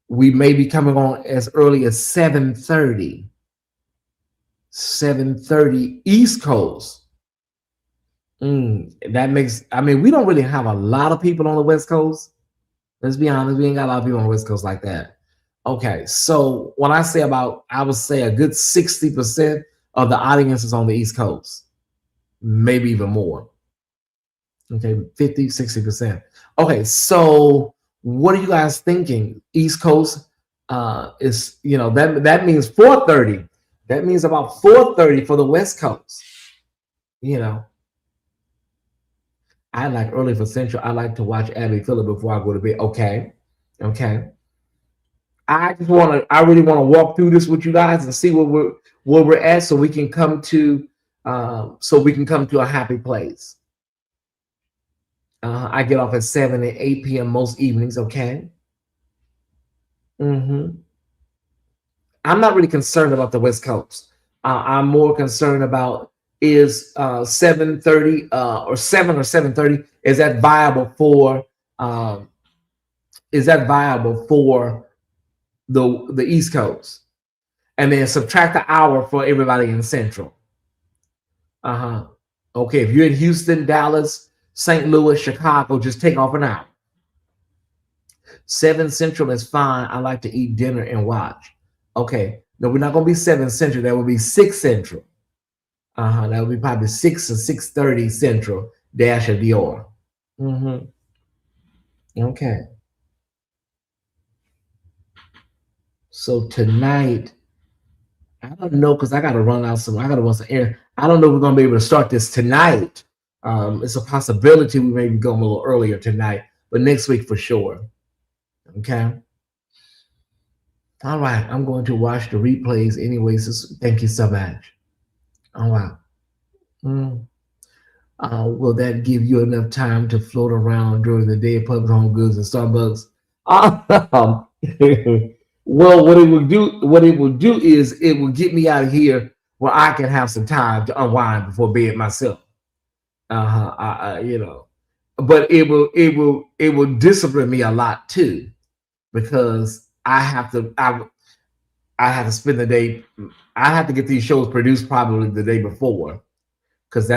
we may be coming on as early as 7:30? 7:30 East Coast. That makes, we don't really have a lot of people on the West Coast. Let's be honest, we ain't got a lot of people on the West Coast like that. Okay, so when I say I would say a good 60% of the audience is on the East Coast, maybe even more. Okay, 50, 60%. Okay, so what are you guys thinking? East Coast is, that means 4:30. That means about 4:30 for the West Coast. I like early for Central. I like to watch Abby Phillip before I go to bed. Okay. I really want to walk through this with you guys and see where we're at, so we can come to a happy place. I get off at 7 and 8 p.m. most evenings. Okay. I'm not really concerned about the West Coast. I'm more concerned about is 7:30 or 7 or 7:30. Is that viable for the East Coast? And then subtract the hour for everybody in Central. Okay, if you're in Houston, Dallas, St. Louis, Chicago, just take off an hour. 7 Central is fine. I like to eat dinner and watch. Okay, no, we're not gonna be 7 Central. That would be 6 Central. That would be probably 6 or 6:30 Central. Dash or Dior. Okay. So tonight, I don't know, because I gotta run some air. I don't know if we're gonna be able to start this tonight. It's a possibility we may be going a little earlier tonight, but next week for sure. Okay. All right. I'm going to watch the replays anyways. Thank you so much. All right. Will that give you enough time to float around during the day at Public Home Goods and Starbucks? Well, what it will do is it will get me out of here where I can have some time to unwind before bed myself. But it will discipline me a lot too, because I have to spend the day. I have to get these shows produced probably the day before, because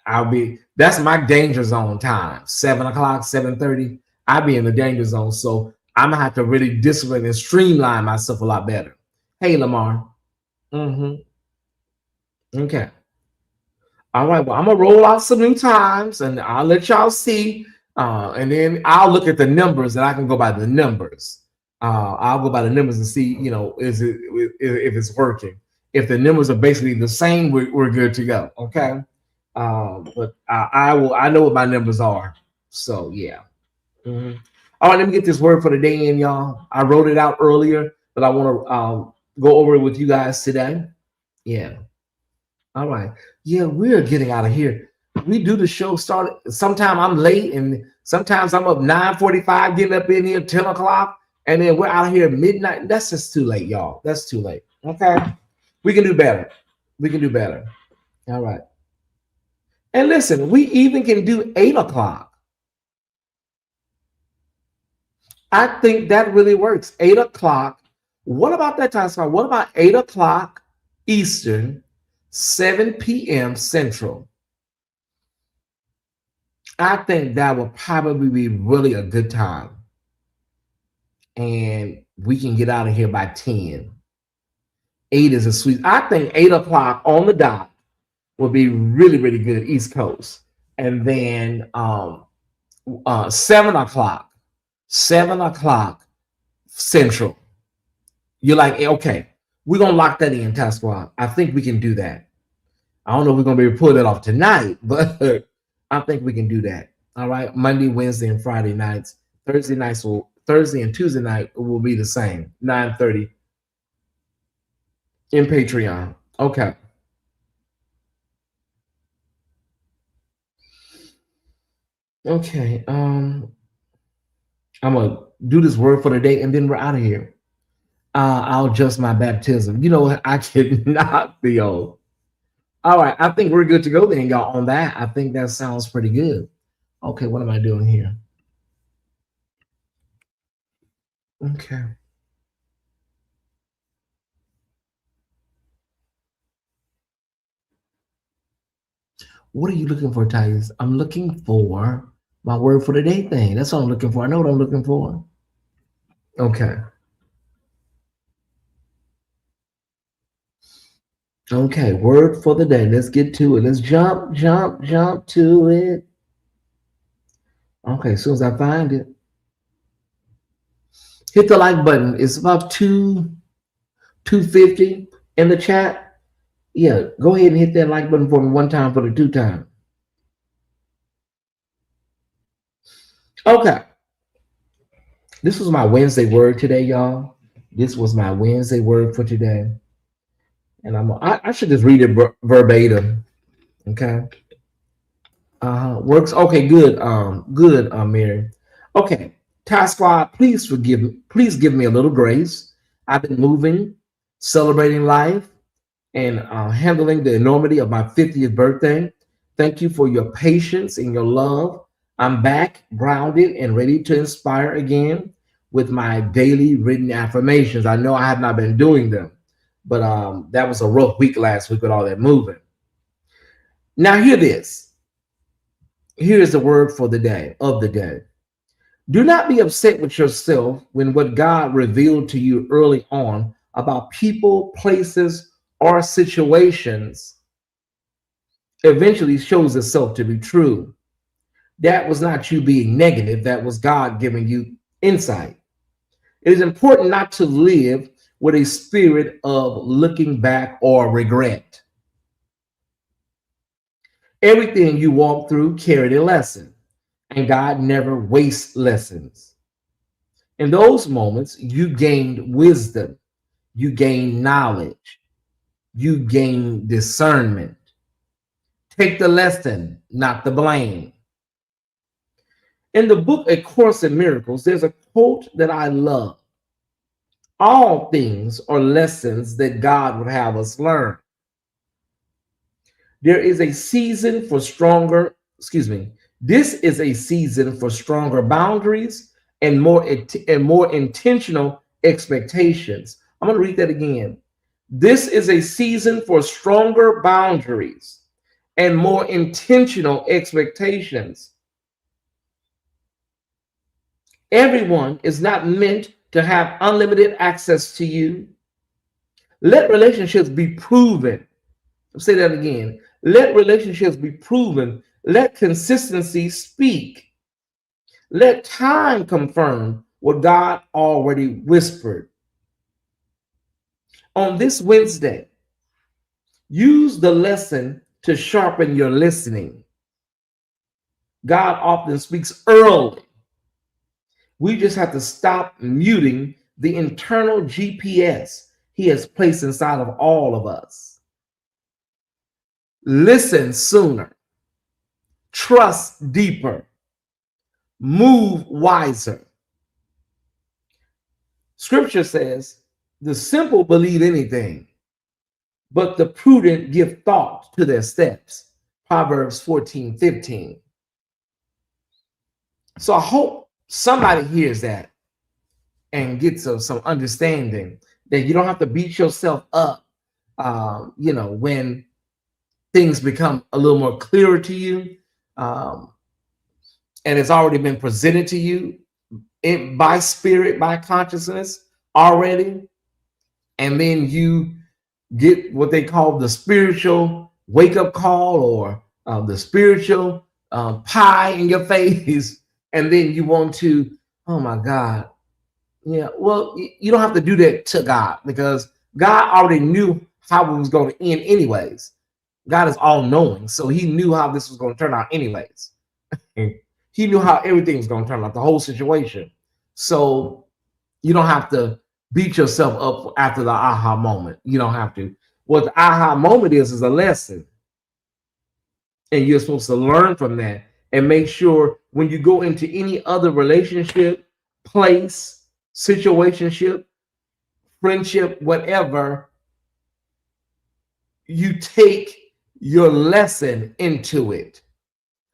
I'll be, that's my danger zone time. 7 o'clock, 7:30. I'll be in the danger zone. So I'm gonna have to really discipline and streamline myself a lot better. Hey, Lamar. Okay. All right. Well, I'm gonna roll out some new times, and I'll let y'all see. And then I'll look at the numbers, and I can go by the numbers. I'll go by the numbers and see, is it if it's working. If the numbers are basically the same, we're good to go. Okay. But I will. I know what my numbers are. So yeah. All right. Let me get this word for the day in, y'all. I wrote it out earlier, but I want to go over it with you guys today. Yeah. All right. Yeah, we're getting out of here. We do the show start. Sometime I'm late, and sometimes I'm up 9:45, getting up in here 10 o'clock, and then we're out of here at midnight. That's just too late, y'all. That's too late. Okay. We can do better. We can do better. All right. And listen, we even can do 8 o'clock. I think that really works. 8 o'clock. What about that time slot? What about 8 o'clock Eastern, 7 p.m. Central? I think that will probably be really a good time. And we can get out of here by 10. 8 is a sweet. I think 8 o'clock on the dot will be really, really good East Coast. And then 7 o'clock, 7 o'clock Central. You're like, okay, we're going to lock that in, Task Squad. I think we can do that. I don't know if we're going to be able to pull that off tonight, but I think we can do that. All right. Monday, Wednesday, and Friday nights. Thursday and Tuesday night will be the same. 9:30 in Patreon. Okay. Okay. I'm gonna do this word for the day, and then we're out of here. I'll adjust my baptism. I cannot be old. All right. I think we're good to go then, y'all. On that, I think that sounds pretty good. Okay. What am I doing here? Okay. What are you looking for, Tyesse? I'm looking for my word for the day thing. That's what I'm looking for. I know what I'm looking for. Okay. Okay. Word for the day. Let's get to it. Let's jump to it. Okay. As soon as I find it, hit the like button. It's about 250 in the chat. Yeah. Go ahead and hit that like button for me one time for the 2 time. Okay. This was my Wednesday word today, y'all. This was my Wednesday word for today. And I should just read it verbatim. Okay. Works. Okay, good. Good, Mary. Okay. Task Squad, please give me a little grace. I've been moving, celebrating life, and handling the enormity of my 50th birthday. Thank you for your patience and your love. I'm back, grounded, and ready to inspire again with my daily written affirmations. I know I have not been doing them, but that was a rough week last week with all that moving. Now, hear this. Here is the word for the day, of the day. Do not be upset with yourself when what God revealed to you early on about people, places, or situations eventually shows itself to be true. That was not you being negative. That was God giving you insight. It is important not to live with a spirit of looking back or regret. Everything you walk through carried a lesson, and God never wastes lessons. In those moments, you gained wisdom, you gained knowledge, you gained discernment. Take the lesson, not the blame. In the book A Course in Miracles, there's a quote that I love. All things are lessons that God would have us learn. There is a season for stronger, this is a season for stronger boundaries and more intentional expectations. I'm going to read that again. This is a season for stronger boundaries and more intentional expectations. Everyone is not meant to have unlimited access to you. Let relationships be proven. I'll say that again. Let relationships be proven. Let consistency speak. Let time confirm what God already whispered. On this Wednesday, use the lesson to sharpen your listening. God often speaks early. We just have to stop muting the internal GPS He has placed inside of all of us. Listen sooner, trust deeper, move wiser. Scripture says, the simple believe anything, but the prudent give thought to their steps. Proverbs 14:15. So I hope somebody hears that and gets some understanding that you don't have to beat yourself up, when things become a little more clearer to you, and it's already been presented to you by spirit, by consciousness already, and then you get what they call the spiritual wake-up call, or the spiritual pie in your face, and then you want to, oh my God. Yeah, well, you don't have to do that to God, because God already knew how it was going to end anyways. God is all-knowing, so he knew how this was going to turn out anyways. He knew how everything was going to turn out, the whole situation. So you don't have to beat yourself up after the aha moment. You don't have to. What the aha moment is a lesson. And you're supposed to learn from that and make sure when you go into any other relationship, place, situationship, friendship, whatever, you take your lesson into it,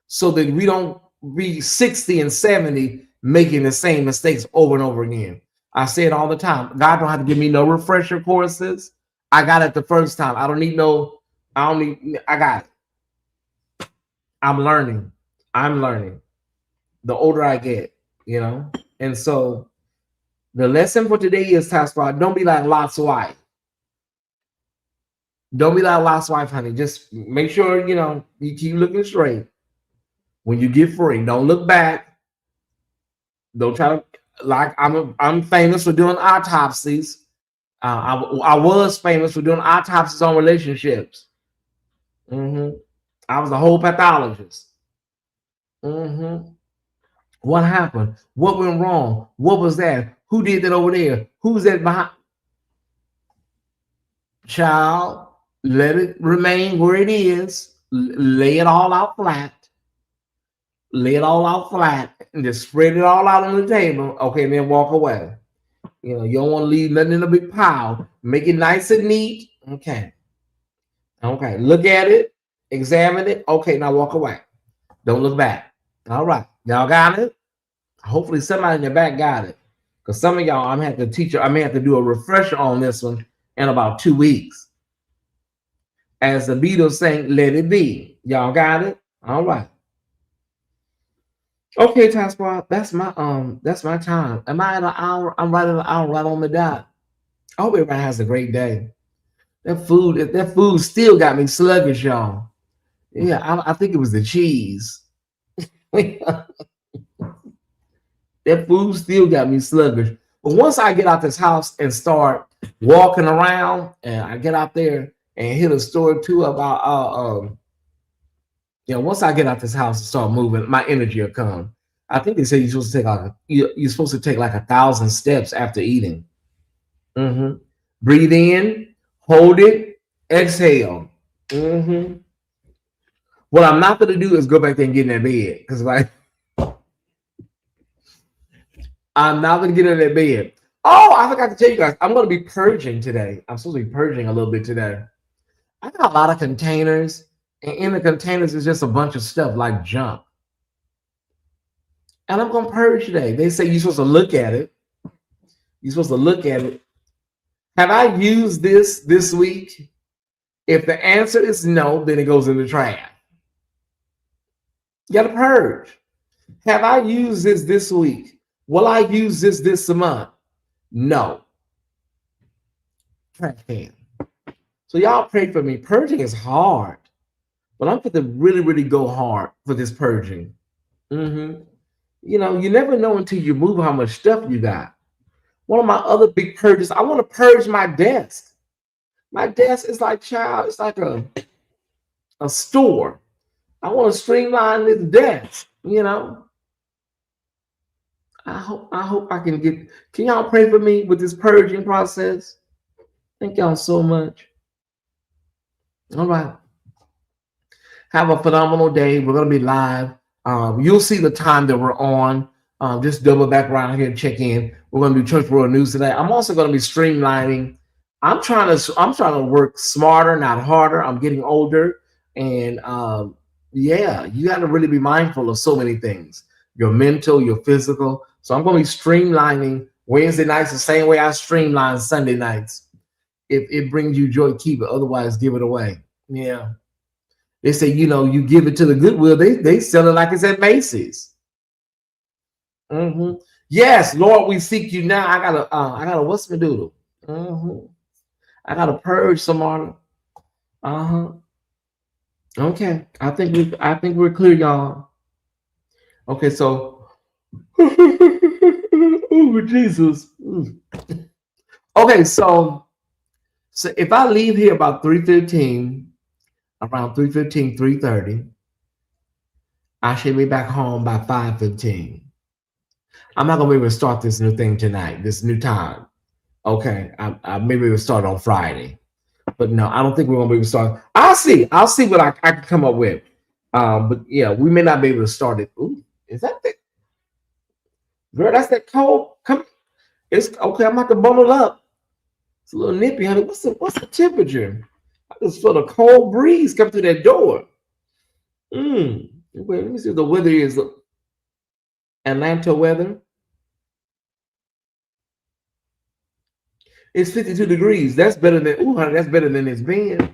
so that we don't be 60 and 70 making the same mistakes over and over again. I say it all the time. God don't have to give me no refresher courses. I got it the first time. I got it. I'm learning. The older I get, And so the lesson for today is, Tyesse, don't be like Lot's wife. Don't be like Lot's wife, honey. Just make sure, you keep looking straight. When you get free, don't look back. Don't try to, like, I'm famous for doing autopsies. I was famous for doing autopsies on relationships. I was a whole pathologist. What happened? What went wrong? What was that? Who did that over there? Who's that behind? Child, let it remain where it is. Lay it all out flat. Lay it all out flat and just spread it all out on the table. Okay, and then walk away. You don't want to leave nothing in a big pile. Make it nice and neat. Okay. Look at it. Examine it. Okay, now walk away. Don't look back. All right. Y'all got it? Hopefully somebody in the back got it. Because some of y'all, I'm going to have to teach you. I may have to do a refresher on this one in about 2 weeks. As the Beatles sang, let it be. Y'all got it? All right. Okay, Tyesse, that's my time. Am I at an hour? I'm right at an hour, right on the dot. I hope everybody has a great day. That food still got me sluggish, y'all. Yeah, I think it was the cheese. That food still got me sluggish. But once I get out this house and start walking around, and I get out there and hit a store too about once I get out this house and start moving, my energy will come. I think they say you're supposed to take like 1,000 steps after eating. Breathe in, hold it, exhale. What I'm not going to do is go back there and get in that bed, because I'm not going to get in that bed. Oh, I forgot to tell you guys, I'm going to be purging today. I'm supposed to be purging a little bit today. I got a lot of containers, and in the containers is just a bunch of stuff like junk. And I'm going to purge today. They say you're supposed to look at it. Have I used this week? If the answer is no, then it goes in the trash. You got to purge. Have I used this week? Will I use this month? No. Trash can. So y'all pray for me. Purging is hard, but I'm going to really, really go hard for this purging. Mm-hmm. You know, you never know until you move how much stuff you got. One of my other big purges, I want to purge my desk. My desk is like, child, it's like a store. I want to streamline this desk, you know. I hope I can y'all pray for me with this purging process? Thank y'all so much. All right. Have a phenomenal day. We're going to be live. You'll see the time that we're on. Just double back around here and check in. We're going to do Church World News today. I'm also going to be streamlining. I'm trying to work smarter, not harder. I'm getting older, and yeah, you got to really be mindful of so many things. Your mental, your physical. So I'm going to be streamlining Wednesday nights the same way I streamline Sunday nights. If it brings you joy, keep it. Otherwise, give it away. Yeah. They say, you know, you give it to the Goodwill. They sell it like it's at Macy's. Mm-hmm. Yes, Lord, we seek you now. I gotta what's my doodle? Mm-hmm. I gotta purge some more. Uh-huh. Okay. I think we're clear, y'all. Okay, so oh Jesus. Okay, so if I leave here about 3:15, around 3:15, 3:30, I should be back home by 5:15. I'm not gonna be able to start this new thing tonight, this new time. Okay, I maybe we'll start on Friday, but no, I don't think we're gonna be able to start. I'll see what I can come up with. But yeah, we may not be able to start it. Ooh, is that the girl? That's that cold. Come, it's okay. I'm not gonna bundle up. It's a little nippy, honey. What's the temperature? I just feel a cold breeze come through that door. Wait, let me see what the weather is. Atlanta weather. It's 52 degrees. That's better than honey, that's better than it's been.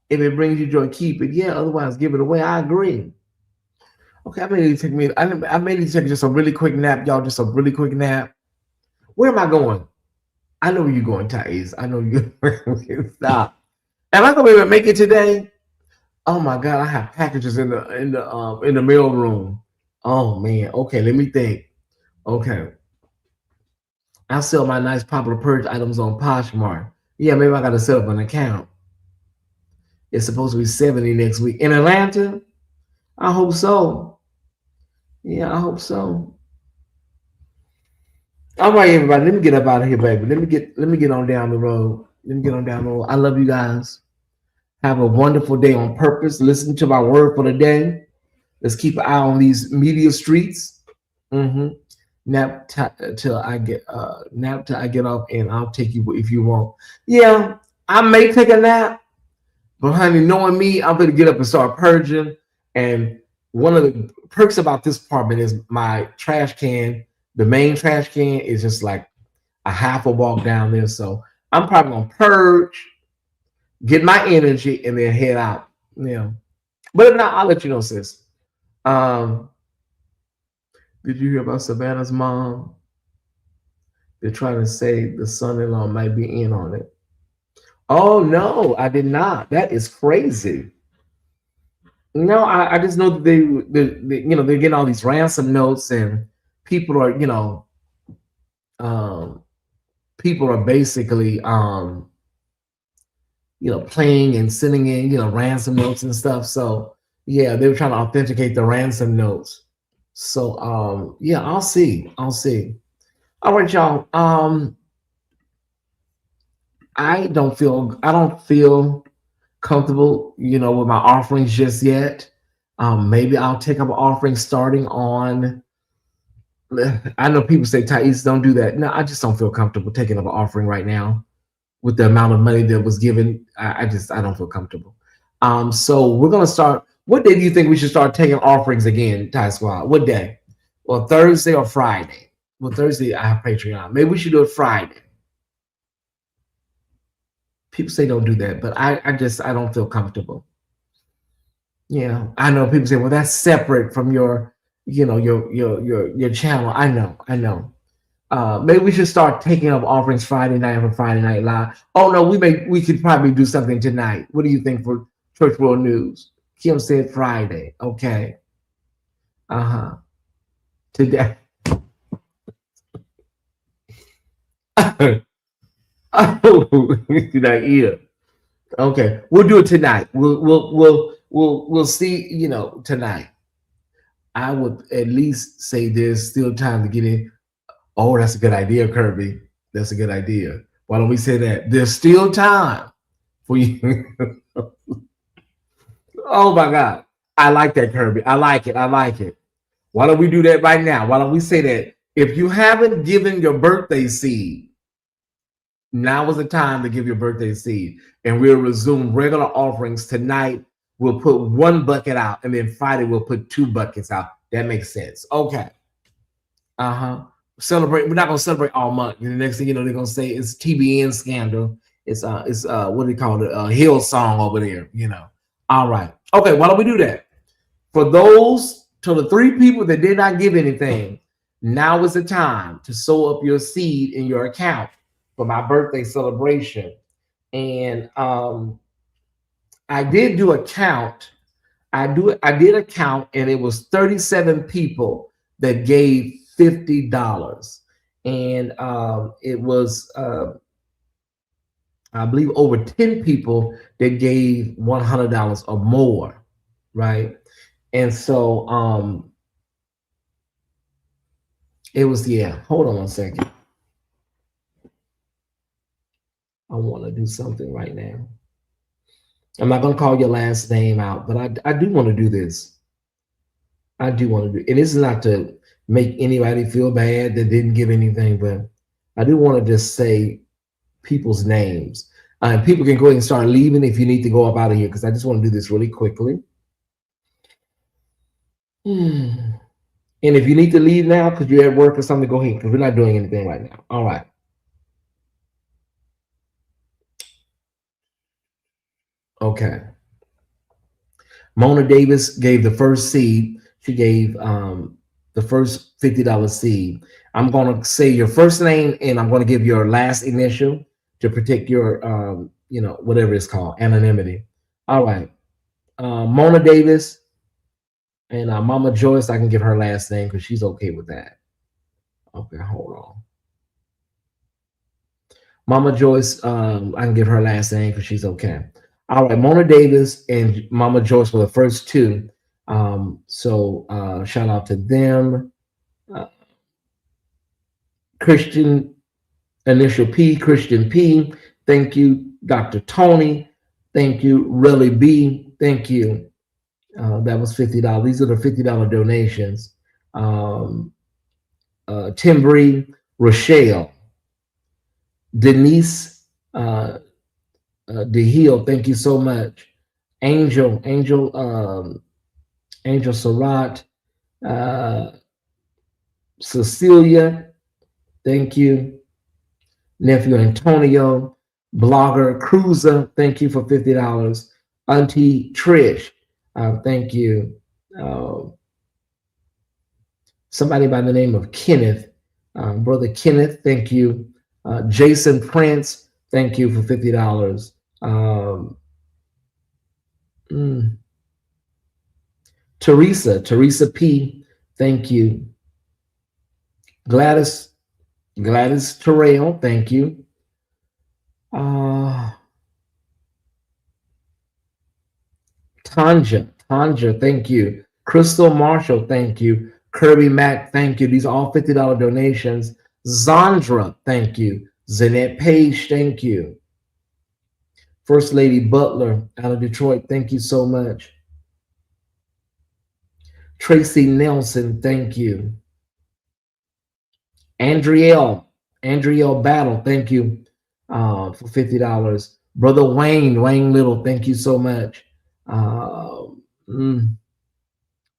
If it brings you joy, keep it. Yeah, otherwise give it away. I agree. Okay, I may need to take just a really quick nap, y'all. Just a really quick nap. Where am I going? I know where you're going, Tyesse. I know you stop. Am I gonna be able to make it today? Oh my god, I have packages in the mail room. Oh man. Okay, let me think. Okay. I sell my nice popular purge items on Poshmark. Yeah, maybe I gotta set up an account. It's supposed to be 70 next week. In Atlanta? I hope so. Yeah, I hope so. All right, everybody. Let me get up out of here, baby. Let me get on down the road. Let me get on down the road. I love you guys. Have a wonderful day on purpose. Listen to my word for the day. Let's keep an eye on these media streets. Mm-hmm. Nap till I get off, and I'll take you if you want. Yeah, I may take a nap. But honey, knowing me, I'm gonna get up and start purging. And one of the perks about this apartment is my trash can. The main trash can is just like a half a walk down there. So I'm probably gonna purge, get my energy, and then head out. Yeah. But if not, I'll let you know, sis. Um, did you hear about Savannah's mom? They're trying to say the son-in-law might be in on it. Oh no, I did not. That is crazy. No, I just know that they're getting all these ransom notes, and people are um, people are basically playing and sending in ransom notes and stuff. So yeah, they were trying to authenticate the ransom notes. So yeah, I'll see. All right, y'all. I don't feel comfortable, with my offerings just yet. Maybe I'll take up an offering starting on. I know people say, Tyesse, don't do that. No, I just don't feel comfortable taking up an offering right now with the amount of money that was given. I don't feel comfortable. So we're gonna start. What day do you think we should start taking offerings again, Ty Squad? What day? Well, Thursday or Friday? Well, Thursday I have Patreon. Maybe we should do it Friday. People say don't do that, but I don't feel comfortable. Yeah, I know people say, well, that's separate from your, your channel. I know. Maybe we should start taking up offerings Friday night for Friday Night Live. Oh no, we could probably do something tonight. What do you think for Church World News? Kim said Friday. Okay. Uh-huh. Today. Oh, that ear. Okay. We'll do it tonight. We'll see, tonight. I would at least say there's still time to get in. Oh, that's a good idea, Kirby. That's a good idea. Why don't we say that? There's still time for you. Oh my God. I like that, Kirby. I like it. I like it. Why don't we do that right now? Why don't we say that if you haven't given your birthday seed, now is the time to give your birthday seed. And we'll resume regular offerings tonight. We'll put one bucket out, and then Friday we'll put two buckets out. That makes sense. Okay. Uh-huh. Celebrate. We're not gonna celebrate all month. And the next thing you know, they're gonna say it's TBN scandal. It's what do they call it? Hill song over there. All right. Okay, why don't we do that? For those to the three people that did not give anything, now is the time to sow up your seed in your account for my birthday celebration. And I did do a count. I did a count, and it was 37 people that gave $50. And it was I believe over 10 people that gave $100 or more, right? And so it was, yeah, hold on one second. I want to do something right now. I'm not going to call your last name out, but I do want to do this. I do want to do, and this is not to make anybody feel bad that didn't give anything, but I do want to just say people's names. And people can go ahead and start leaving if you need to go up out of here, because I just want to do this really quickly. And if you need to leave now because you're at work or something, go ahead, because we're not doing anything right now. All right. Okay. Mona Davis gave the first seed. She gave the first $50 seed. I'm going to say your first name, and I'm going to give your last initial to protect your, whatever it's called, anonymity. All right. Mona Davis and Mama Joyce, I can give her last name because she's okay with that. Okay, hold on. Mama Joyce, I can give her last name because she's okay. All right, Mona Davis and Mama Joyce were the first two. So shout out to them. Christian, initial P, Christian P. Thank you, Dr. Tony. Thank you, Relly B. Thank you. That was $50. These are the $50 donations. Timbri, Rochelle, Denise DeHill, thank you so much. Angel Surratt, Cecilia, thank you. Nephew Antonio, Blogger Cruiser, thank you for $50. Auntie Trish, thank you. Somebody by the name of Kenneth, Brother Kenneth, thank you. Jason Prince, thank you for $50. Teresa P, thank you. Gladys Terrell, thank you. Tanja, thank you. Crystal Marshall, thank you. Kirby Mack, thank you. These are all $50 donations. Zandra, thank you. Zanette Page, thank you. First Lady Butler out of Detroit, thank you so much. Tracy Nelson, thank you. Andrielle Battle, thank you for $50. Brother Wayne Little, thank you so much.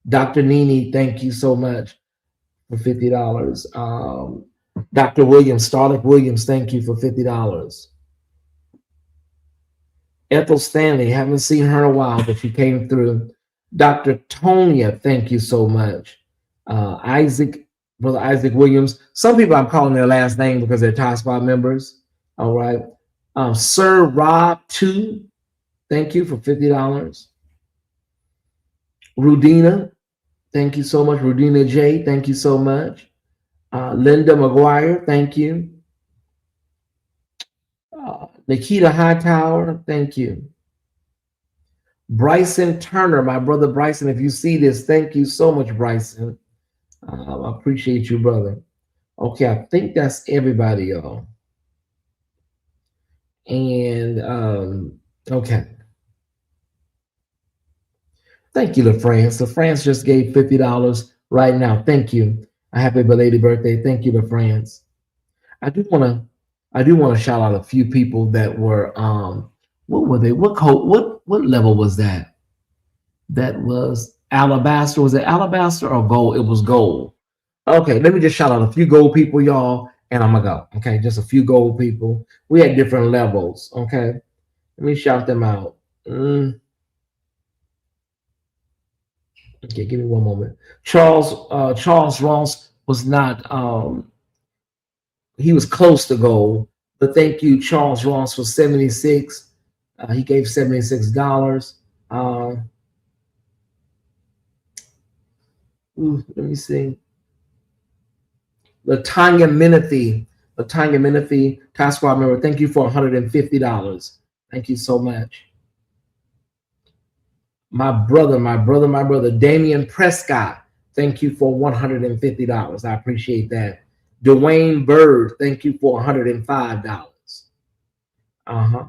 Dr. Nini, thank you so much for $50. Dr. Williams, Starlick Williams, thank you for $50. Ethel Stanley, haven't seen her in a while, but she came through. Dr. Tonya, thank you so much. Isaac, Brother Isaac Williams. Some people I'm calling their last name because they're Tie Squad members. All right. Sir Rob 2, thank you for $50. Rudina, thank you so much. Rudina J, thank you so much. Linda McGuire, thank you. Nikita Hightower, thank you. Bryson Turner, my brother Bryson, if you see this, thank you so much, Bryson. I appreciate you, brother. Okay, I think that's everybody, y'all. And okay. Thank you, LaFrance. LaFrance just gave $50 right now. Thank you. A happy belated birthday. Thank you, LaFrance. I do want to I do want to shout out a few people that were what were they? What code what level was that? That was alabaster. Was it alabaster or gold? It was gold. Okay, let me just shout out a few gold people, y'all, and I'm gonna go. Okay, just a few gold people. We had different levels. Okay, let me shout them out. Okay, give me one moment. Charles Ross was not. He was close to gold, but thank you, Charles Ross, for 76. He gave $76. Uh, let me see. Latanya Menifee, Tie Squad member, thank you for $150. Thank you so much. My brother, Damian Prescott, thank you for $150. I appreciate that. Dwayne Bird, thank you for $105. Uh-huh.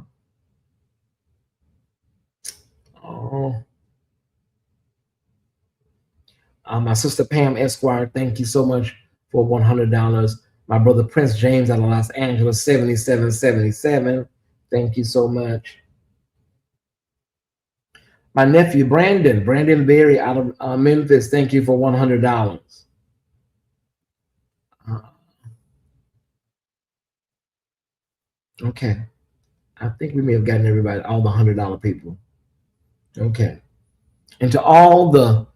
Oh. My sister Pam Esquire, thank you so much for $100. My brother Prince James out of Los Angeles, 7777. Thank you so much. My nephew Brandon Berry out of Memphis, thank you for $100. Okay, I think we may have gotten everybody, all the $100 people. Okay, and to all the,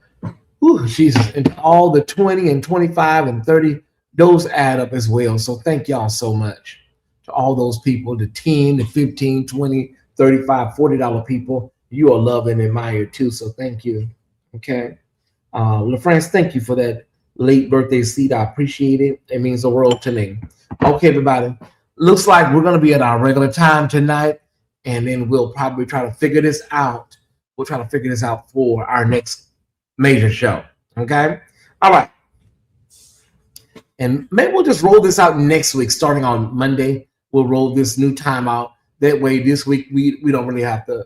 Jesus, and to all the 20 and 25 and 30, those add up as well. So thank y'all so much to all those people, the 10, the 15, 20, 35, $40 people. You are loved and admired too. So thank you. Okay. LaFrance, thank you for that late birthday seed. I appreciate it. It means the world to me. Okay, everybody. Looks like we're going to be at our regular time tonight, and then we'll probably try to figure this out. We'll try to figure this out for our next major show. Okay. All right. And maybe we'll just roll this out next week, starting on Monday. We'll roll this new time out. That way, this week we don't really have to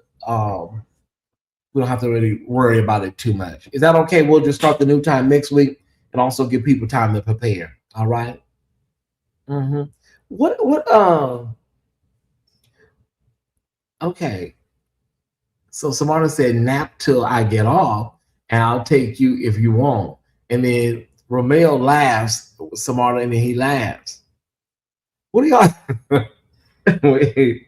really worry about it too much. Is that okay? We'll just start the new time next week and also give people time to prepare. All right. Mm-hmm. What okay. So Samara said nap till I get off and I'll take you if you want. And then Romeo laughs, Samara, and then he laughs. What are y'all wait,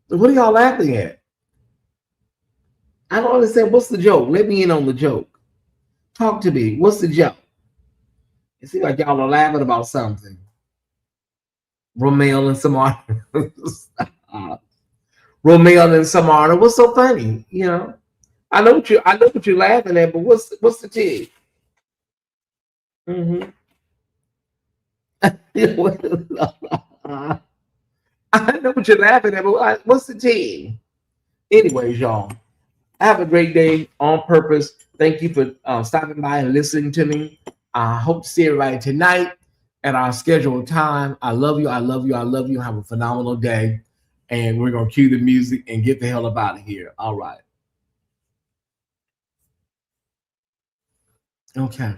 what are y'all laughing at? I don't understand. What's the joke? Let me in on the joke. Talk to me. What's the joke? It seems like y'all are laughing about something. Romeo and Samara. Romeo and Samara. What's so funny? You know, I know what you're laughing at, but what's the tea? Mm-hmm. I know what you're laughing at, but what's the tea? Anyways, y'all, have a great day on purpose. Thank you for stopping by and listening to me. I hope to see everybody tonight at our scheduled time. I love you. I love you. I love you. Have a phenomenal day. And we're going to cue the music and get the hell up out of here. All right. Okay.